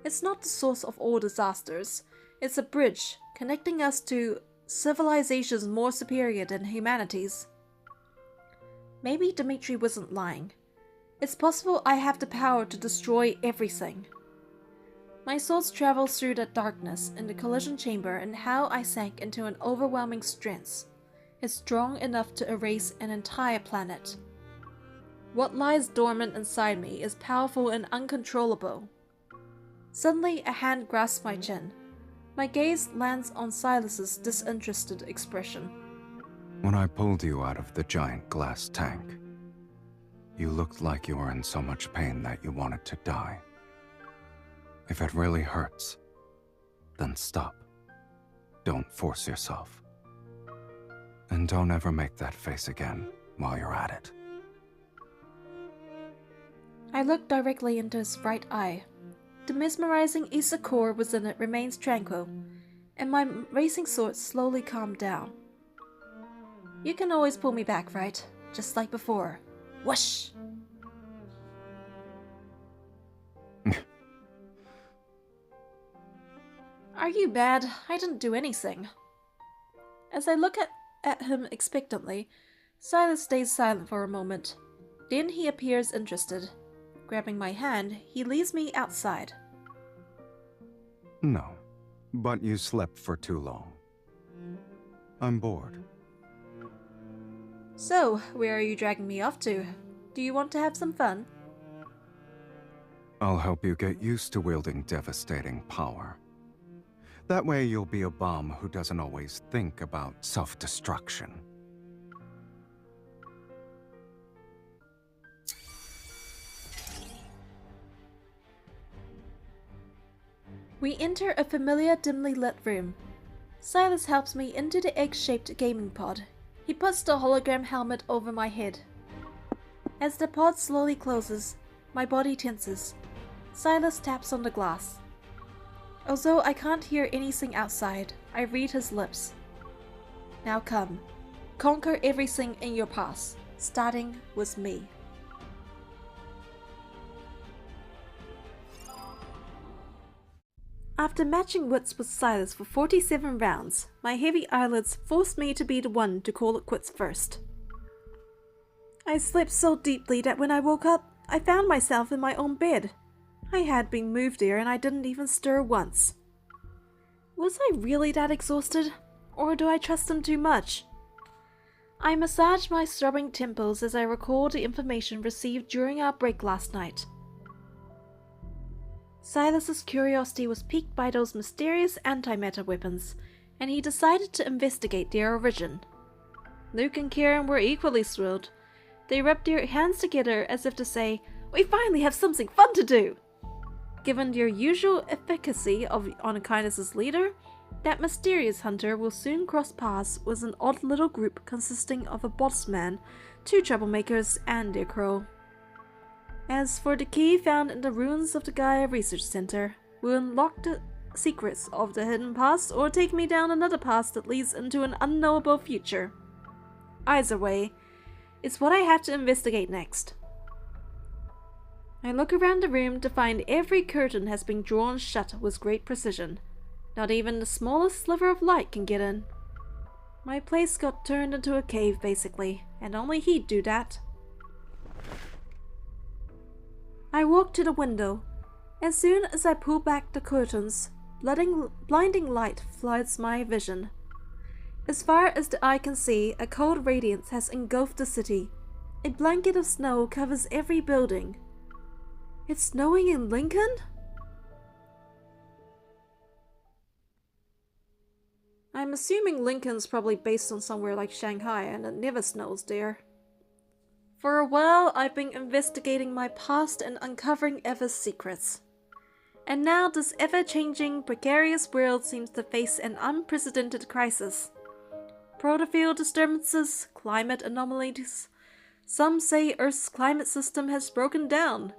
It's not the source of all disasters, it's a bridge connecting us to civilizations more superior than humanity's. Maybe Dimitri wasn't lying. It's possible I have the power to destroy everything. My thoughts traveled through the darkness in the collision chamber and how I sank into an overwhelming strength. It's strong enough to erase an entire planet. What lies dormant inside me is powerful and uncontrollable. Suddenly, a hand grasps my chin. My gaze lands on Silas's disinterested expression. When I pulled you out of the giant glass tank, you looked like you were in so much pain that you wanted to die. If it really hurts, then stop. Don't force yourself. And don't ever make that face again while you're at it. I look directly into his right eye. The mesmerizing Issa core within it remains tranquil, and my racing thoughts slowly calm down. You can always pull me back, right? Just like before. Whoosh! Are you bad? I didn't do anything. As I look at him expectantly, Silas stays silent for a moment. Then he appears interested. Grabbing my hand, he leads me outside. No, but you slept for too long. I'm bored. So, where are you dragging me off to? Do you want to have some fun? I'll help you get used to wielding devastating power. That way you'll be a bomb who doesn't always think about self-destruction. We enter a familiar, dimly lit room. Silas helps me into the egg-shaped gaming pod. He puts the hologram helmet over my head. As the pod slowly closes, my body tenses. Silas taps on the glass. Although I can't hear anything outside, I read his lips. Now come, conquer everything in your past, starting with me. After matching wits with Silas for 47 rounds, my heavy eyelids forced me to be the one to call it quits first. I slept so deeply that when I woke up, I found myself in my own bed. I had been moved there and I didn't even stir once. Was I really that exhausted? Or do I trust him too much? I massage my throbbing temples as I recall the information received during our break last night. Silas's curiosity was piqued by those mysterious antimatter weapons, and he decided to investigate their origin. Luke and Karen were equally thrilled. They rubbed their hands together as if to say, "We finally have something fun to do!" Given their usual efficacy on Aquinas' leader, that mysterious hunter will soon cross paths with an odd little group consisting of a bossman, 2 troublemakers, and their crow. As for the key found in the ruins of the Gaia Research Center, will unlock the secrets of the hidden past or take me down another path that leads into an unknowable future. Either way, it's what I have to investigate next. I look around the room to find every curtain has been drawn shut with great precision. Not even the smallest sliver of light can get in. My place got turned into a cave basically, and only he'd do that. I walk to the window. As soon as I pull back the curtains, blinding light floods my vision. As far as the eye can see, a cold radiance has engulfed the city. A blanket of snow covers every building. It's snowing in Lincoln? I'm assuming Lincoln's probably based on somewhere like Shanghai, and it never snows there. For a while, I've been investigating my past and uncovering Eva's secrets. And now this ever-changing, precarious world seems to face an unprecedented crisis. Protofield disturbances, climate anomalies. Some say Earth's climate system has broken down,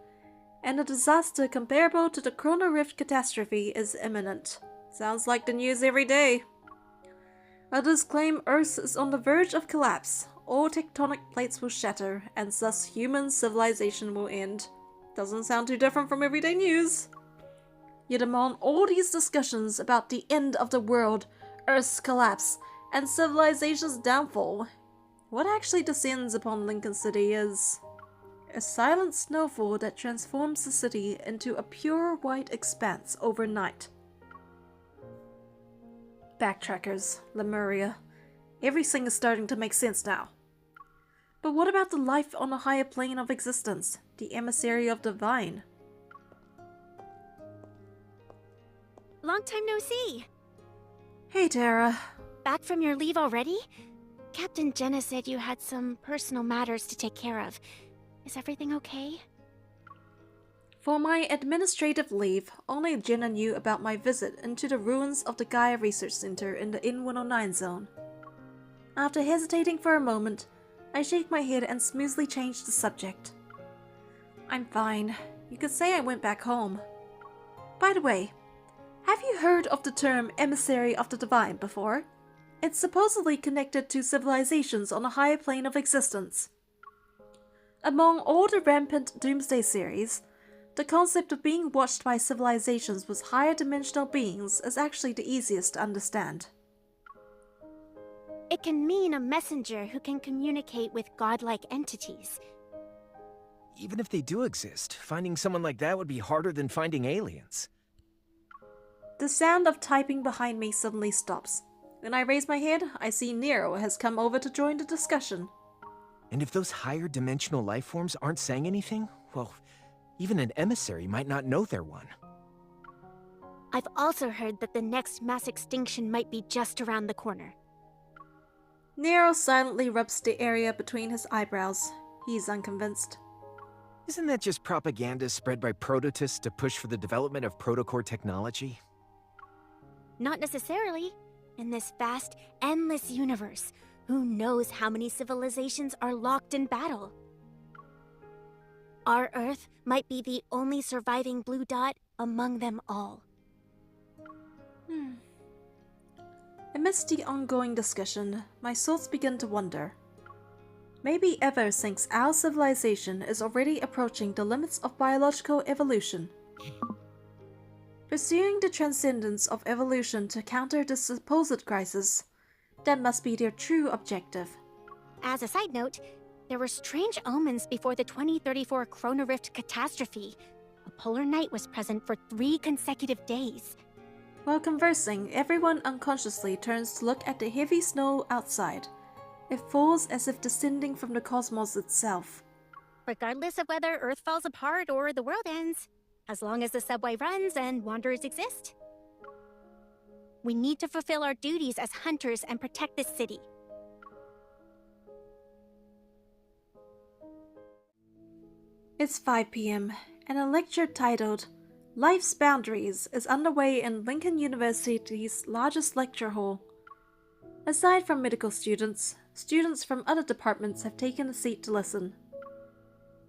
and a disaster comparable to the Chrono Rift catastrophe is imminent. Sounds like the news every day. Others claim Earth is on the verge of collapse. All tectonic plates will shatter, and thus human civilization will end. Doesn't sound too different from everyday news. Yet among all these discussions about the end of the world, Earth's collapse, and civilization's downfall, what actually descends upon Lincoln City is a silent snowfall that transforms the city into a pure white expanse overnight. Backtrackers, Lemuria. Everything is starting to make sense now. But what about the life on a higher plane of existence, the emissary of the Divine? Long time no see. Hey, Tara. Back from your leave already? Captain Jenna said you had some personal matters to take care of. Is everything okay? For my administrative leave, only Jenna knew about my visit into the ruins of the Gaia Research Center in the N109 zone. After hesitating for a moment, I shake my head and smoothly change the subject. I'm fine. You could say I went back home. By the way, have you heard of the term emissary of the Divine before? It's supposedly connected to civilizations on a higher plane of existence. Among all the rampant Doomsday series, the concept of being watched by civilizations with higher dimensional beings is actually the easiest to understand. It can mean a messenger who can communicate with godlike entities. Even if they do exist, finding someone like that would be harder than finding aliens. The sound of typing behind me suddenly stops. When I raise my head, I see Nero has come over to join the discussion. And if those higher dimensional life forms aren't saying anything, well, even an emissary might not know they're one. I've also heard that the next mass extinction might be just around the corner. Nero silently rubs the area between his eyebrows. He's unconvinced. Isn't that just propaganda spread by prototists to push for the development of protocore technology? Not necessarily. In this vast, endless universe, who knows how many civilizations are locked in battle? Our Earth might be the only surviving blue dot among them all. Amidst the ongoing discussion, my thoughts begin to wander. Maybe Ever thinks our civilization is already approaching the limits of biological evolution. Pursuing the transcendence of evolution to counter this supposed crisis, that must be their true objective. As a side note, there were strange omens before the 2034 Chrono Rift catastrophe. A polar night was present for 3 consecutive days. While conversing, everyone unconsciously turns to look at the heavy snow outside. It falls as if descending from the cosmos itself. Regardless of whether Earth falls apart or the world ends, as long as the subway runs and wanderers exist, we need to fulfill our duties as hunters and protect this city. It's 5 p.m., and a lecture titled Life's Boundaries is underway in Lincoln University's largest lecture hall. Aside from medical students, students from other departments have taken a seat to listen.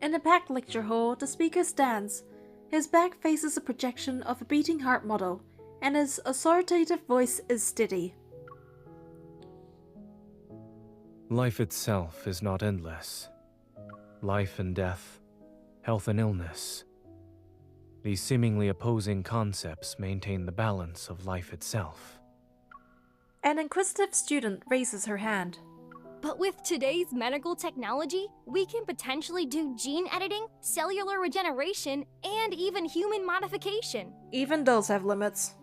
In the packed lecture hall, the speaker stands. His back faces a projection of a beating heart model, and his authoritative voice is steady. Life itself is not endless. Life and death, health and illness. These seemingly opposing concepts maintain the balance of life itself. An inquisitive student raises her hand. But with today's medical technology, we can potentially do gene editing, cellular regeneration, and even human modification. Even those have limits.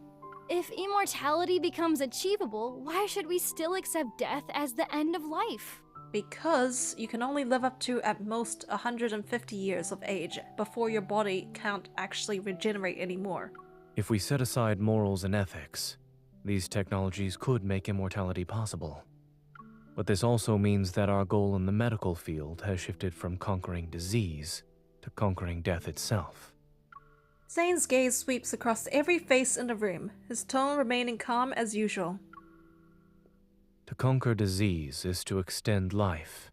If immortality becomes achievable, why should we still accept death as the end of life? Because you can only live up to at most 150 years of age before your body can't actually regenerate anymore. If we set aside morals and ethics, these technologies could make immortality possible. But this also means that our goal in the medical field has shifted from conquering disease to conquering death itself. Zayne's gaze sweeps across every face in the room, his tone remaining calm as usual. To conquer disease is to extend life,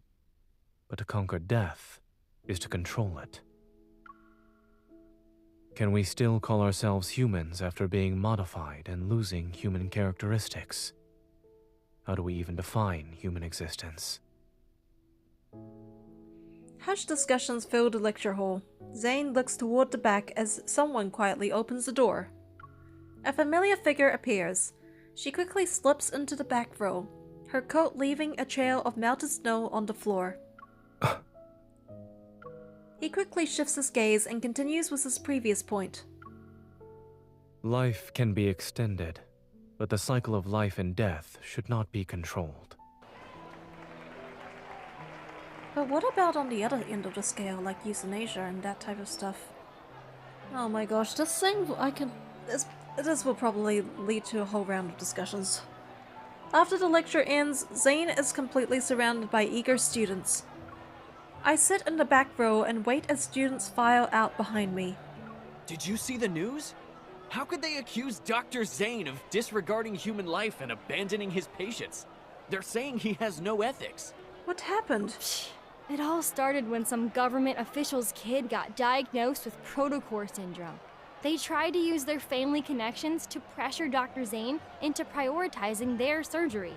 but to conquer death is to control it. Can we still call ourselves humans after being modified and losing human characteristics? How do we even define human existence? Hushed discussions fill the lecture hall. Zayne looks toward the back as someone quietly opens the door. A familiar figure appears. She quickly slips into the back row, her coat leaving a trail of melted snow on the floor. He quickly shifts his gaze and continues with his previous point. Life can be extended, but the cycle of life and death should not be controlled. But what about on the other end of the scale, like euthanasia and that type of stuff? Oh my gosh, this thing this will probably lead to a whole round of discussions. After the lecture ends, Zayne is completely surrounded by eager students. I sit in the back row and wait as students file out behind me. Did you see the news? How could they accuse Dr. Zayne of disregarding human life and abandoning his patients? They're saying he has no ethics. What happened? It all started when some government official's kid got diagnosed with protocore syndrome. They tried to use their family connections to pressure Dr. Zayne into prioritizing their surgery.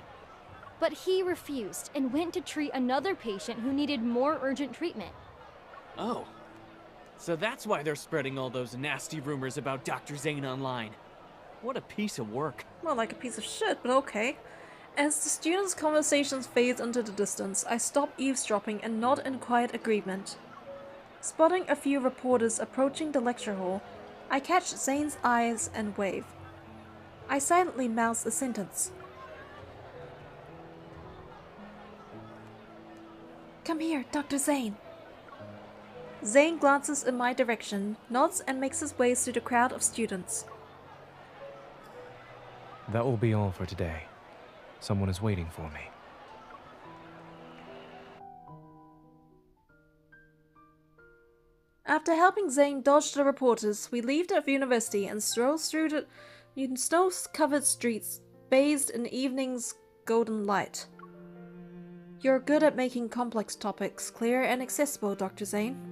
But he refused and went to treat another patient who needed more urgent treatment. Oh. So that's why they're spreading all those nasty rumors about Dr. Zayne online. What a piece of work. Well, like a piece of shit, but okay. As the students' conversations fade into the distance, I stop eavesdropping and nod in quiet agreement. Spotting a few reporters approaching the lecture hall, I catch Zayne's eyes and wave. I silently mouth a sentence. Come here, Dr. Zayne. Zayne glances in my direction, nods and makes his way through the crowd of students. That will be all for today. Someone is waiting for me. After helping Zayne dodge the reporters, we leave the university and stroll through the snow-covered streets, bathed in evening's golden light. You're good at making complex topics clear and accessible, Dr. Zayne.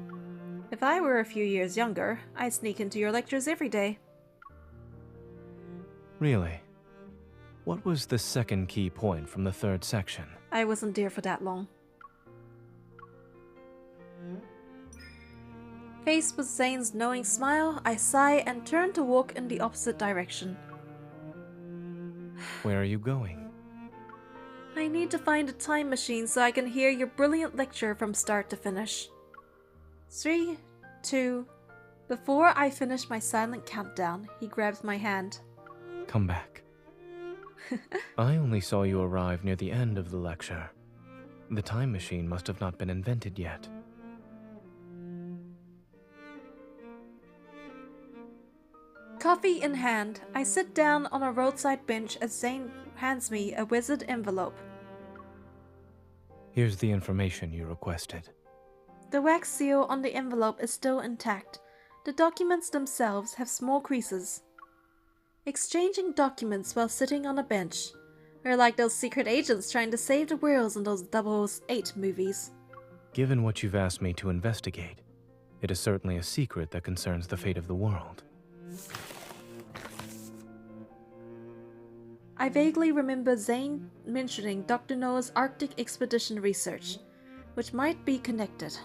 If I were a few years younger, I'd sneak into your lectures every day. Really? What was the second key point from the third section? I wasn't there for that long. Faced with Zayne's knowing smile, I sigh and turn to walk in the opposite direction. Where are you going? I need to find a time machine so I can hear your brilliant lecture from start to finish. 3, 2... Before I finish my silent countdown, he grabs my hand. Come back. I only saw you arrive near the end of the lecture. The time machine must have not been invented yet. Coffee in hand, I sit down on a roadside bench as Zayne hands me a wizard envelope. Here's the information you requested. The wax seal on the envelope is still intact. The documents themselves have small creases. Exchanging documents while sitting on a bench. We're like those secret agents trying to save the world in those 008 movies. Given what you've asked me to investigate, it is certainly a secret that concerns the fate of the world. I vaguely remember Zayne mentioning Dr. Noah's Arctic expedition research, which might be connected.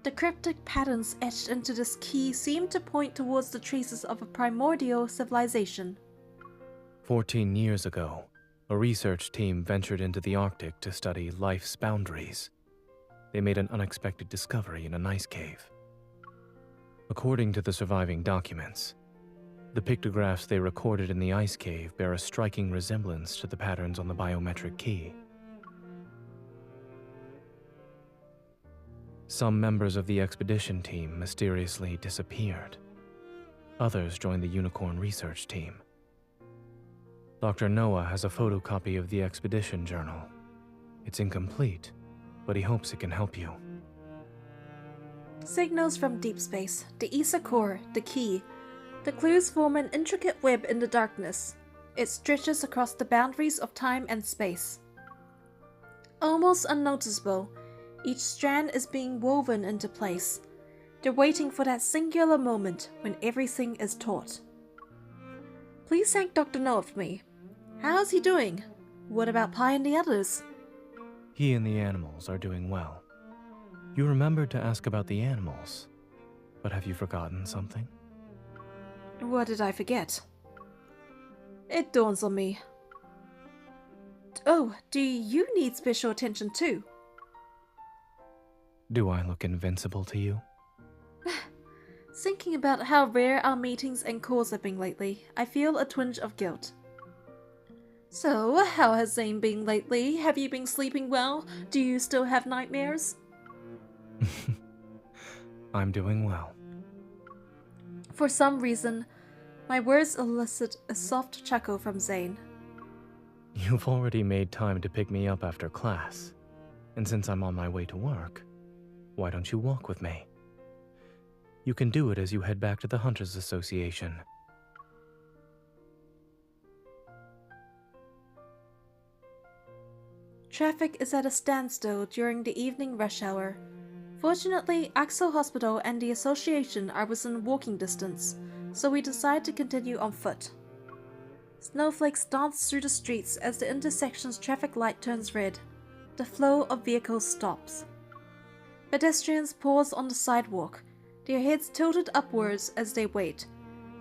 The cryptic patterns etched into this key seem to point towards the traces of a primordial civilization. 14 years ago, a research team ventured into the Arctic to study life's boundaries. They made an unexpected discovery in an ice cave. According to the surviving documents, the pictographs they recorded in the ice cave bear a striking resemblance to the patterns on the biometric key. Some members of the expedition team mysteriously disappeared. Others joined the Unicorn research team. Dr. Noah has a photocopy of the expedition journal. It's incomplete, but he hopes it can help you. Signals from Deepspace, the ESA core, the key. The clues form an intricate web in the darkness. It stretches across the boundaries of time and space. Almost unnoticeable, each strand is being woven into place. They're waiting for that singular moment when everything is taut. Please thank Dr. Noah for me. How's he doing? What about Pi and the others? He and the animals are doing well. You remembered to ask about the animals, but have you forgotten something? What did I forget? It dawns on me. Oh, do you need special attention too? Do I look invincible to you? Thinking about how rare our meetings and calls have been lately, I feel a twinge of guilt. So, how has Zayne been lately? Have you been sleeping well? Do you still have nightmares? I'm doing well. For some reason, my words elicit a soft chuckle from Zayne. You've already made time to pick me up after class. And since I'm on my way to work, why don't you walk with me? You can do it as you head back to the Hunters Association. Traffic is at a standstill during the evening rush hour. Fortunately, Axel Hospital and the association are within walking distance, so we decide to continue on foot. Snowflakes dance through the streets as the intersection's traffic light turns red. The flow of vehicles stops. Pedestrians pause on the sidewalk, their heads tilted upwards as they wait.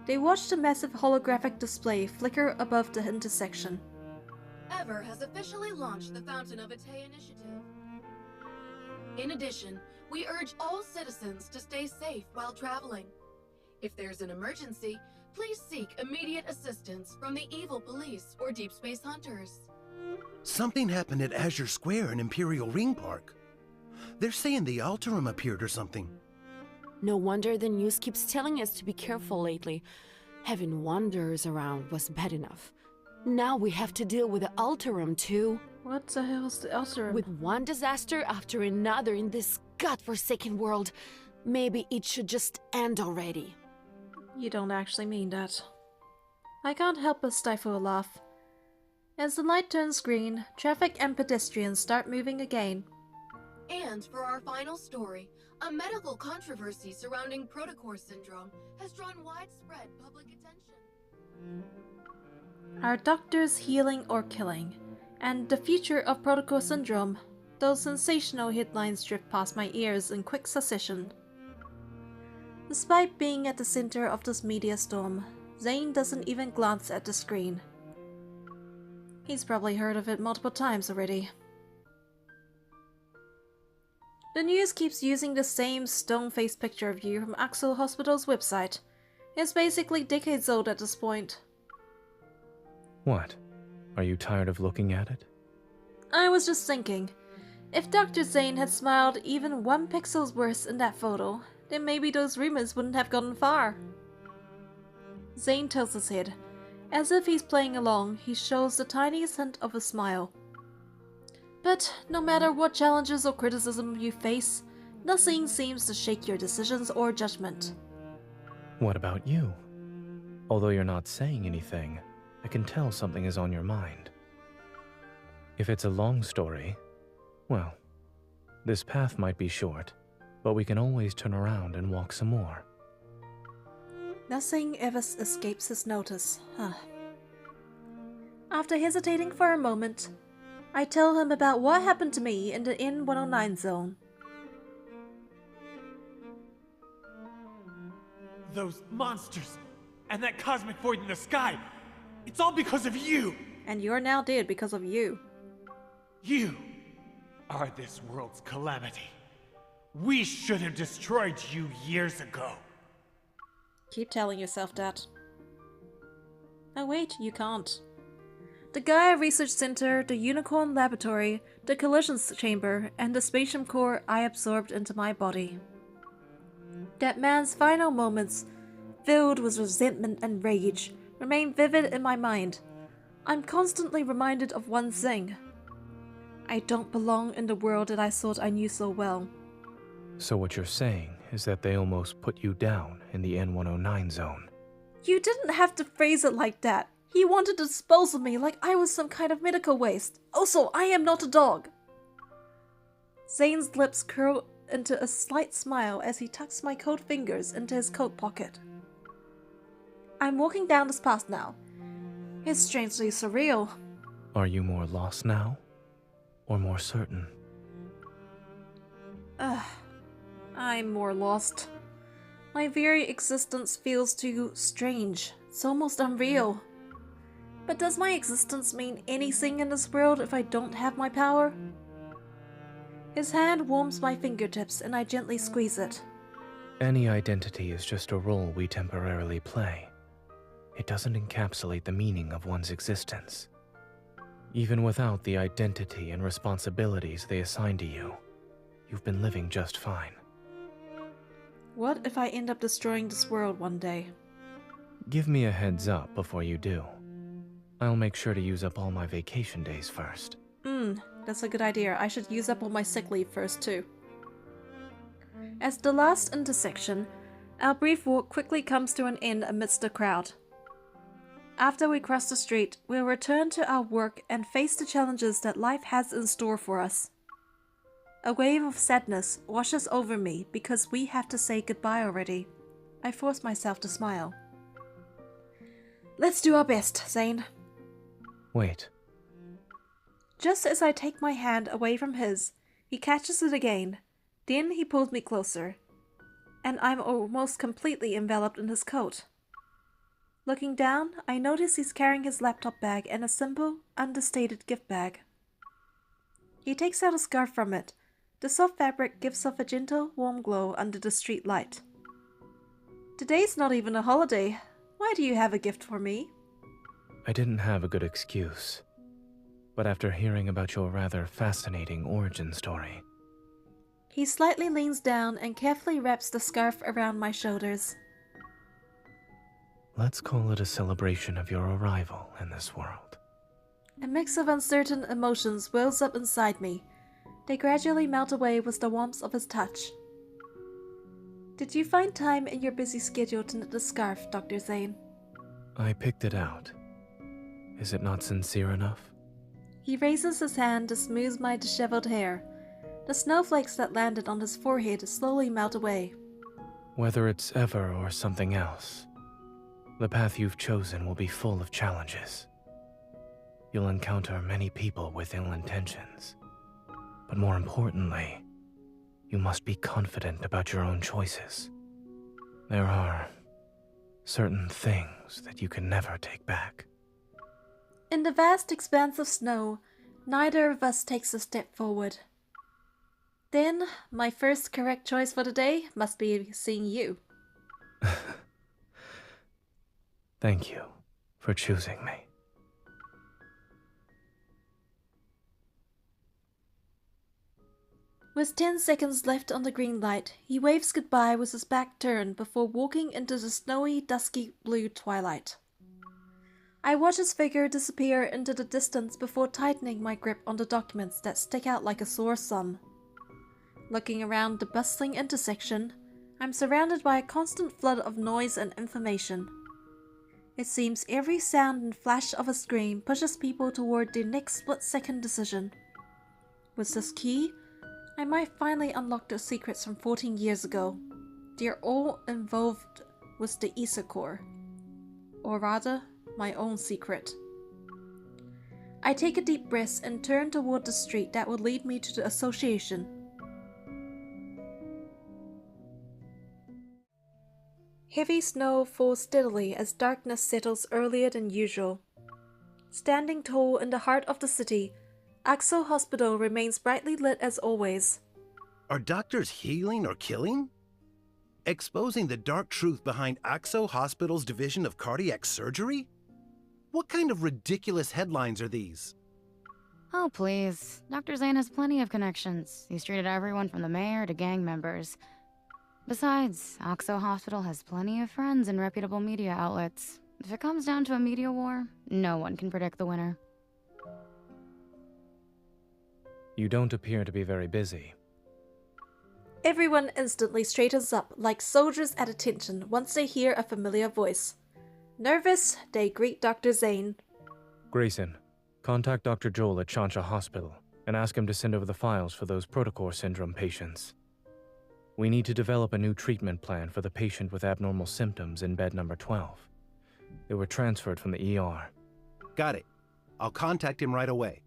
They watch the massive holographic display flicker above the intersection. Ever has officially launched the Fountain of Ate initiative. In addition, we urge all citizens to stay safe while traveling. If there's an emergency, please seek immediate assistance from the evil police or Deepspace hunters. Something happened at Azure Square in Imperial Ring Park. They're saying the Alterum appeared or something. No wonder the news keeps telling us to be careful lately. Having wanderers around was bad enough. Now we have to deal with the Alterum too. What the hell's the Alterum? With one disaster after another in this godforsaken world, maybe it should just end already. You don't actually mean that. I can't help but stifle a laugh. As the light turns green, traffic and pedestrians start moving again. And for our final story, a medical controversy surrounding protocore syndrome has drawn widespread public attention. Are doctors healing or killing? And the future of protocore syndrome? Those sensational headlines drift past my ears in quick succession. Despite being at the center of this media storm, Zayne doesn't even glance at the screen. He's probably heard of it multiple times already. The news keeps using the same stone-faced picture of you from Axel Hospital's website. It's basically decades old at this point. What? Are you tired of looking at it? I was just thinking, if Dr. Zayne had smiled even 1 pixel's worse in that photo, then maybe those rumors wouldn't have gotten far. Zayne tilts his head. As if he's playing along, he shows the tiniest hint of a smile. But no matter what challenges or criticism you face, nothing seems to shake your decisions or judgment. What about you? Although you're not saying anything, I can tell something is on your mind. If it's a long story, well, this path might be short, but we can always turn around and walk some more. Nothing ever escapes his notice, huh? After hesitating for a moment, I tell him about what happened to me in the N109 zone. Those monsters and that cosmic void in the sky, it's all because of you! And you're now dead because of you. You are this world's calamity. We should have destroyed you years ago. Keep telling yourself that. Oh wait, you can't. The Gaia Research Center, the Unicorn Laboratory, the Collisions Chamber, and the Spatium Core I absorbed into my body. That man's final moments, filled with resentment and rage, remain vivid in my mind. I'm constantly reminded of one thing. I don't belong in the world that I thought I knew so well. So what you're saying is that they almost put you down in the N109 zone. You didn't have to phrase it like that. He wanted to dispose of me like I was some kind of medical waste. Also, I am not a dog. Zayne's lips curl into a slight smile as he tucks my coat fingers into his coat pocket. I'm walking down this path now. It's strangely surreal. Are you more lost now? Or more certain? I'm more lost. My very existence feels too strange. It's almost unreal. But does my existence mean anything in this world if I don't have my power? His hand warms my fingertips and I gently squeeze it. Any identity is just a role we temporarily play. It doesn't encapsulate the meaning of one's existence. Even without the identity and responsibilities they assign to you, you've been living just fine. What if I end up destroying this world one day? Give me a heads up before you do. I'll make sure to use up all my vacation days first. That's a good idea. I should use up all my sick leave first too. As the last intersection, our brief walk quickly comes to an end amidst the crowd. After we cross the street, we'll return to our work and face the challenges that life has in store for us. A wave of sadness washes over me because we have to say goodbye already. I force myself to smile. Let's do our best, Zayne. Wait. Just as I take my hand away from his, he catches it again. Then he pulls me closer, and I'm almost completely enveloped in his coat. Looking down, I notice he's carrying his laptop bag and a simple, understated gift bag. He takes out a scarf from it. The soft fabric gives off a gentle, warm glow under the street light. Today's not even a holiday. Why do you have a gift for me? I didn't have a good excuse. But after hearing about your rather fascinating origin story... He slightly leans down and carefully wraps the scarf around my shoulders. Let's call it a celebration of your arrival in this world. A mix of uncertain emotions wells up inside me. They gradually melt away with the warmth of his touch. Did you find time in your busy schedule to knit the scarf, Dr. Zayne? I picked it out. Is it not sincere enough? He raises his hand to smooth my disheveled hair. The snowflakes that landed on his forehead slowly melt away. Whether it's ever or something else, the path you've chosen will be full of challenges. You'll encounter many people with ill intentions. But more importantly, you must be confident about your own choices. There are certain things that you can never take back. In the vast expanse of snow, neither of us takes a step forward. Then, my first correct choice for the day must be seeing you. Thank you for choosing me. With 10 seconds left on the green light, he waves goodbye with his back turned before walking into the snowy, dusky blue twilight. I watch his figure disappear into the distance before tightening my grip on the documents that stick out like a sore thumb. Looking around the bustling intersection, I'm surrounded by a constant flood of noise and information. It seems every sound and flash of a screen pushes people toward their next split-second decision. With this key, I might finally unlock the secrets from 14 years ago. They're all involved with the Ether Core. Or rather, my own secret. I take a deep breath and turn toward the street that will lead me to the association. Heavy snow falls steadily as darkness settles earlier than usual. Standing tall in the heart of the city, Axel Hospital remains brightly lit as always. Are doctors healing or killing? Exposing the dark truth behind Axel Hospital's division of cardiac surgery? What kind of ridiculous headlines are these? Oh, please. Dr. Zayne has plenty of connections. He's treated everyone from the mayor to gang members. Besides, Axel Hospital has plenty of friends in reputable media outlets. If it comes down to a media war, no one can predict the winner. You don't appear to be very busy. Everyone instantly straightens up like soldiers at attention once they hear a familiar voice. Nervous, they greet Dr. Zayne. Grayson, contact Dr. Joel at Chansha Hospital and ask him to send over the files for those Protocore syndrome patients. We need to develop a new treatment plan for the patient with abnormal symptoms in bed number 12. They were transferred from the ER. Got it. I'll contact him right away.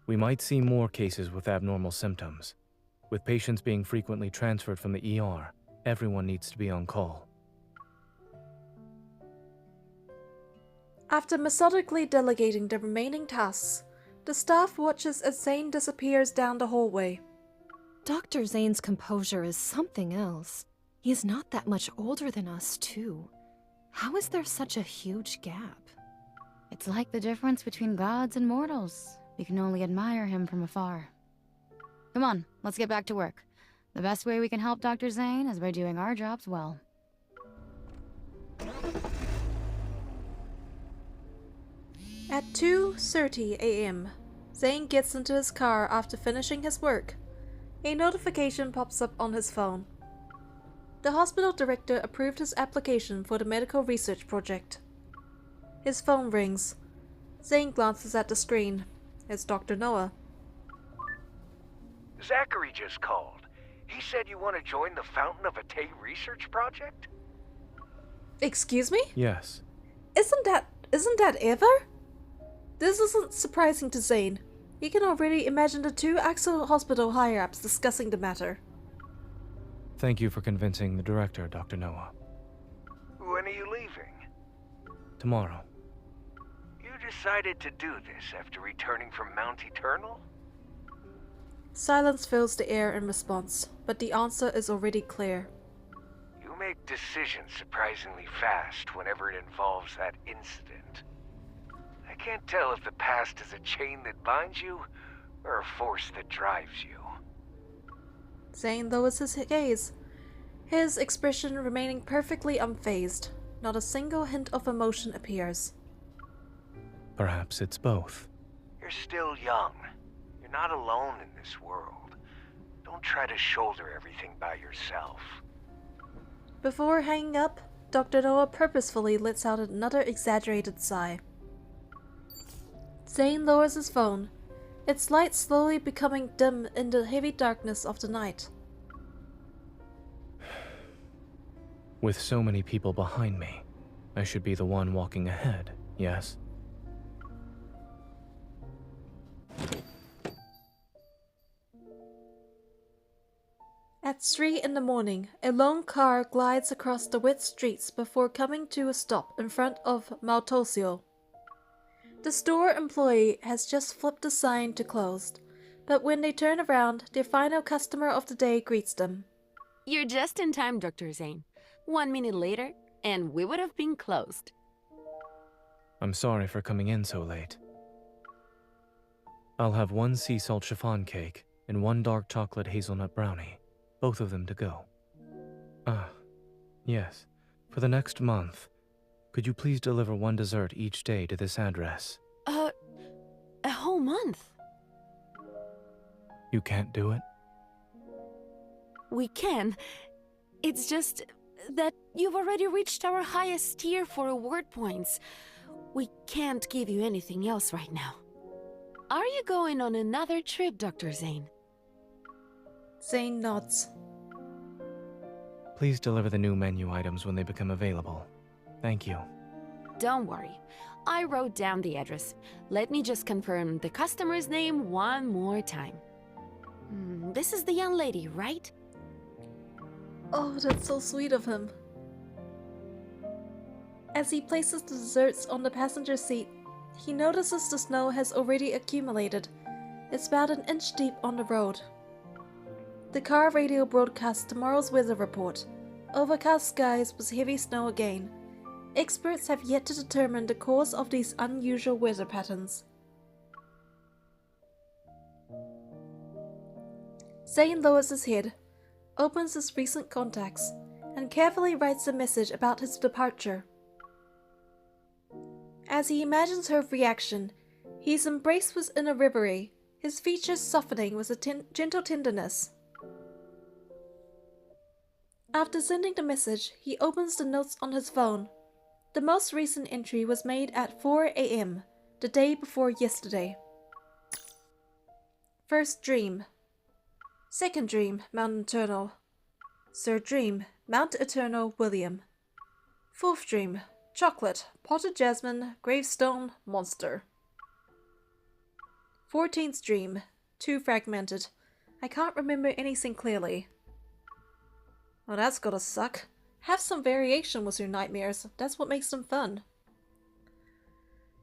We might see more cases with abnormal symptoms. With patients being frequently transferred from the ER, everyone needs to be on call. After methodically delegating the remaining tasks, the staff watches as Zayne disappears down the hallway. Dr. Zayne's composure is something else. He is not that much older than us, too. How is there such a huge gap? It's like the difference between gods and mortals. We can only admire him from afar. Come on, let's get back to work. The best way we can help Dr. Zayne is by doing our jobs well. At 2:30 a.m., Zayne gets into his car after finishing his work. A notification pops up on his phone. The hospital director approved his application for the medical research project. His phone rings. Zayne glances at the screen. It's Dr. Noah. Zachary just called. He said you want to join the Fountain of Atay research project? Excuse me? Yes. Isn't that ever? This isn't surprising to Zayne. He can already imagine the two Axel Hospital higher-ups discussing the matter. Thank you for convincing the director, Dr. Noah. When are you leaving? Tomorrow. You decided to do this after returning from Mount Eternal? Silence fills the air in response, but the answer is already clear. You make decisions surprisingly fast whenever it involves that incident. I can't tell if the past is a chain that binds you, or a force that drives you. Zayne lowers his gaze, his expression remaining perfectly unfazed. Not a single hint of emotion appears. Perhaps it's both. You're still young. You're not alone in this world. Don't try to shoulder everything by yourself. Before hanging up, Dr. Noah purposefully lets out another exaggerated sigh. Zayne lowers his phone, its light slowly becoming dim in the heavy darkness of the night. With so many people behind me, I should be the one walking ahead, yes? At 3 in the morning, a lone car glides across the wet streets before coming to a stop in front of Maltosio. The store employee has just flipped the sign to closed, but when they turn around, their final customer of the day greets them. You're just in time, Dr. Zayne. 1 minute later, and we would have been closed. I'm sorry for coming in so late. I'll have 1 sea salt chiffon cake and 1 dark chocolate hazelnut brownie, both of them to go. Yes. For the next month, could you please deliver 1 dessert each day to this address? A whole month? You can't do it? We can. It's just that you've already reached our highest tier for award points. We can't give you anything else right now. Are you going on another trip, Dr. Zayne? Zayne nods. Please deliver the new menu items when they become available. Thank you. Don't worry. I wrote down the address. Let me just confirm the customer's name one more time. This is the young lady, right? Oh, that's so sweet of him. As he places the desserts on the passenger seat, he notices the snow has already accumulated. It's about 1 inch deep on the road. The car radio broadcasts tomorrow's weather report. Overcast skies with heavy snow again. Experts have yet to determine the cause of these unusual weather patterns. Zayne lowers his head, opens his recent contacts, and carefully writes a message about his departure. As he imagines her reaction, he is embraced with inner reverie, his features softening with a gentle tenderness. After sending the message, he opens the notes on his phone. The most recent entry was made at 4 a.m., the day before yesterday. First dream. Second dream, Mount Eternal. Third dream, Mount Eternal William. Fourth dream, chocolate, potted jasmine, gravestone, monster. 14th dream. Too fragmented. I can't remember anything clearly. Well, that's gotta suck. Have some variation with your nightmares. That's what makes them fun.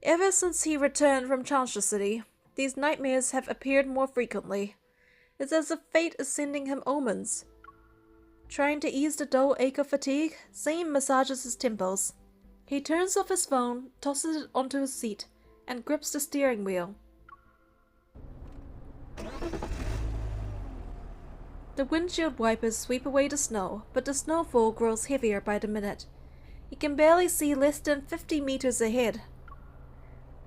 Ever since he returned from Chancellor City, these nightmares have appeared more frequently. It's as if fate is sending him omens. Trying to ease the dull ache of fatigue, Zayne massages his temples. He turns off his phone, tosses it onto his seat, and grips the steering wheel. The windshield wipers sweep away the snow, but the snowfall grows heavier by the minute. He can barely see less than 50 meters ahead.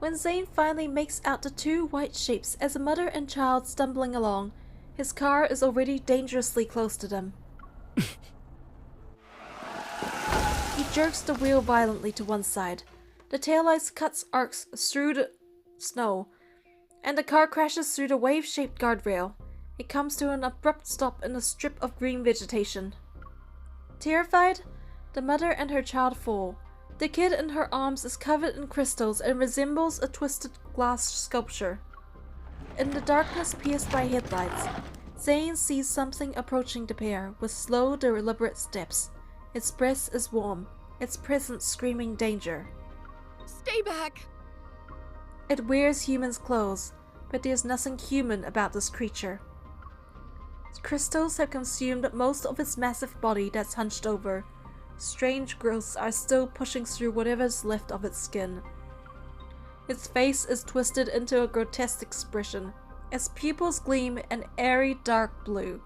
When Zayne finally makes out the two white shapes as a mother and child stumbling along, his car is already dangerously close to them. He jerks the wheel violently to one side. The taillight cuts arcs through the snow, and the car crashes through the wave-shaped guardrail. It comes to an abrupt stop in a strip of green vegetation. Terrified, the mother and her child fall. The kid in her arms is covered in crystals and resembles a twisted glass sculpture. In the darkness pierced by headlights, Zayne sees something approaching the pair with slow, deliberate steps. Its breath is warm, its presence screaming danger. Stay back! It wears human's clothes, but there's nothing human about this creature. Crystals have consumed most of its massive body that's hunched over. Strange growths are still pushing through whatever's left of its skin. Its face is twisted into a grotesque expression, its pupils gleam an airy dark blue.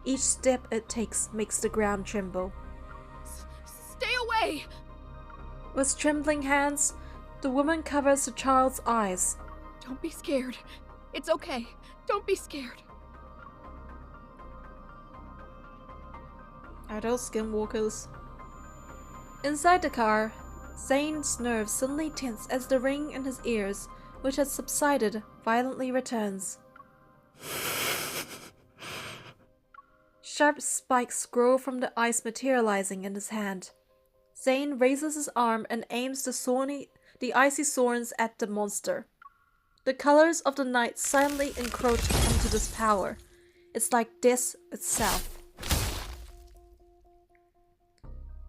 Each step it takes makes the ground tremble. Stay away! With trembling hands, the woman covers the child's eyes. Don't be scared. It's okay. Don't be scared. Are those skinwalkers? Inside the car, Zayne's nerves suddenly tense as the ring in his ears, which had subsided, violently returns. Sharp spikes grow from the ice materializing in his hand. Zayne raises his arm and aims the icy thorns at the monster. The colors of the night silently encroach into this power. It's like death itself.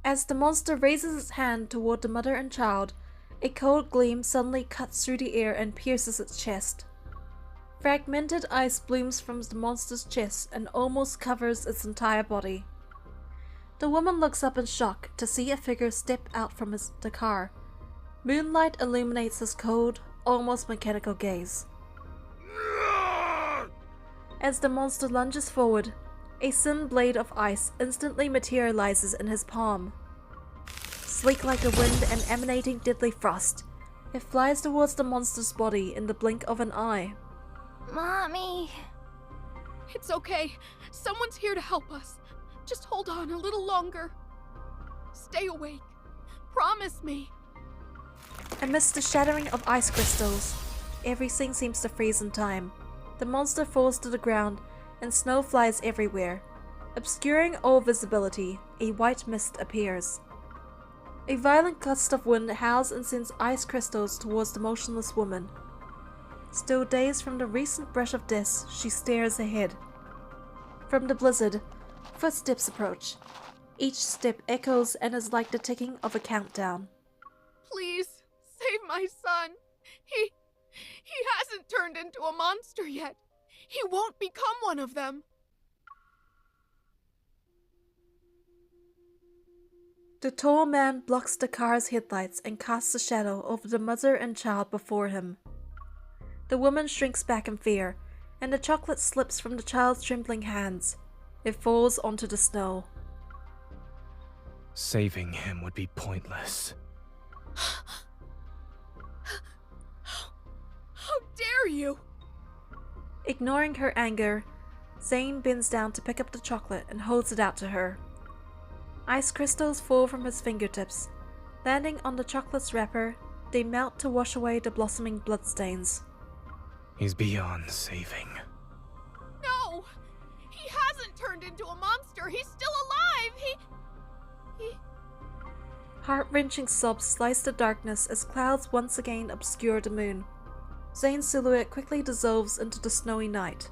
As the monster raises its hand toward the mother and child, a cold gleam suddenly cuts through the air and pierces its chest. Fragmented ice blooms from the monster's chest and almost covers its entire body. The woman looks up in shock to see a figure step out from the car. Moonlight illuminates his cold, almost mechanical gaze. As the monster lunges forward, a thin blade of ice instantly materializes in his palm. Sleek like the wind and emanating deadly frost, it flies towards the monster's body in the blink of an eye. Mommy! It's okay. Someone's here to help us. Just hold on a little longer. Stay awake. Promise me. Amidst the shattering of ice crystals, everything seems to freeze in time. The monster falls to the ground, and snow flies everywhere. Obscuring all visibility, a white mist appears. A violent gust of wind howls and sends ice crystals towards the motionless woman. Still dazed from the recent brush of death, she stares ahead. From the blizzard, footsteps approach. Each step echoes and is like the ticking of a countdown. Please, save my son. He hasn't turned into a monster yet. He won't become one of them. The tall man blocks the car's headlights and casts a shadow over the mother and child before him. The woman shrinks back in fear, and the chocolate slips from the child's trembling hands. It falls onto the snow. Saving him would be pointless. How dare you! Ignoring her anger, Zayne bends down to pick up the chocolate and holds it out to her. Ice crystals fall from his fingertips. Landing on the chocolate's wrapper, they melt to wash away the blossoming bloodstains. He's beyond saving. No! He hasn't turned into a monster! He's still alive! He... Heart-wrenching sobs slice the darkness as clouds once again obscure the moon. Zayne's silhouette quickly dissolves into the snowy night.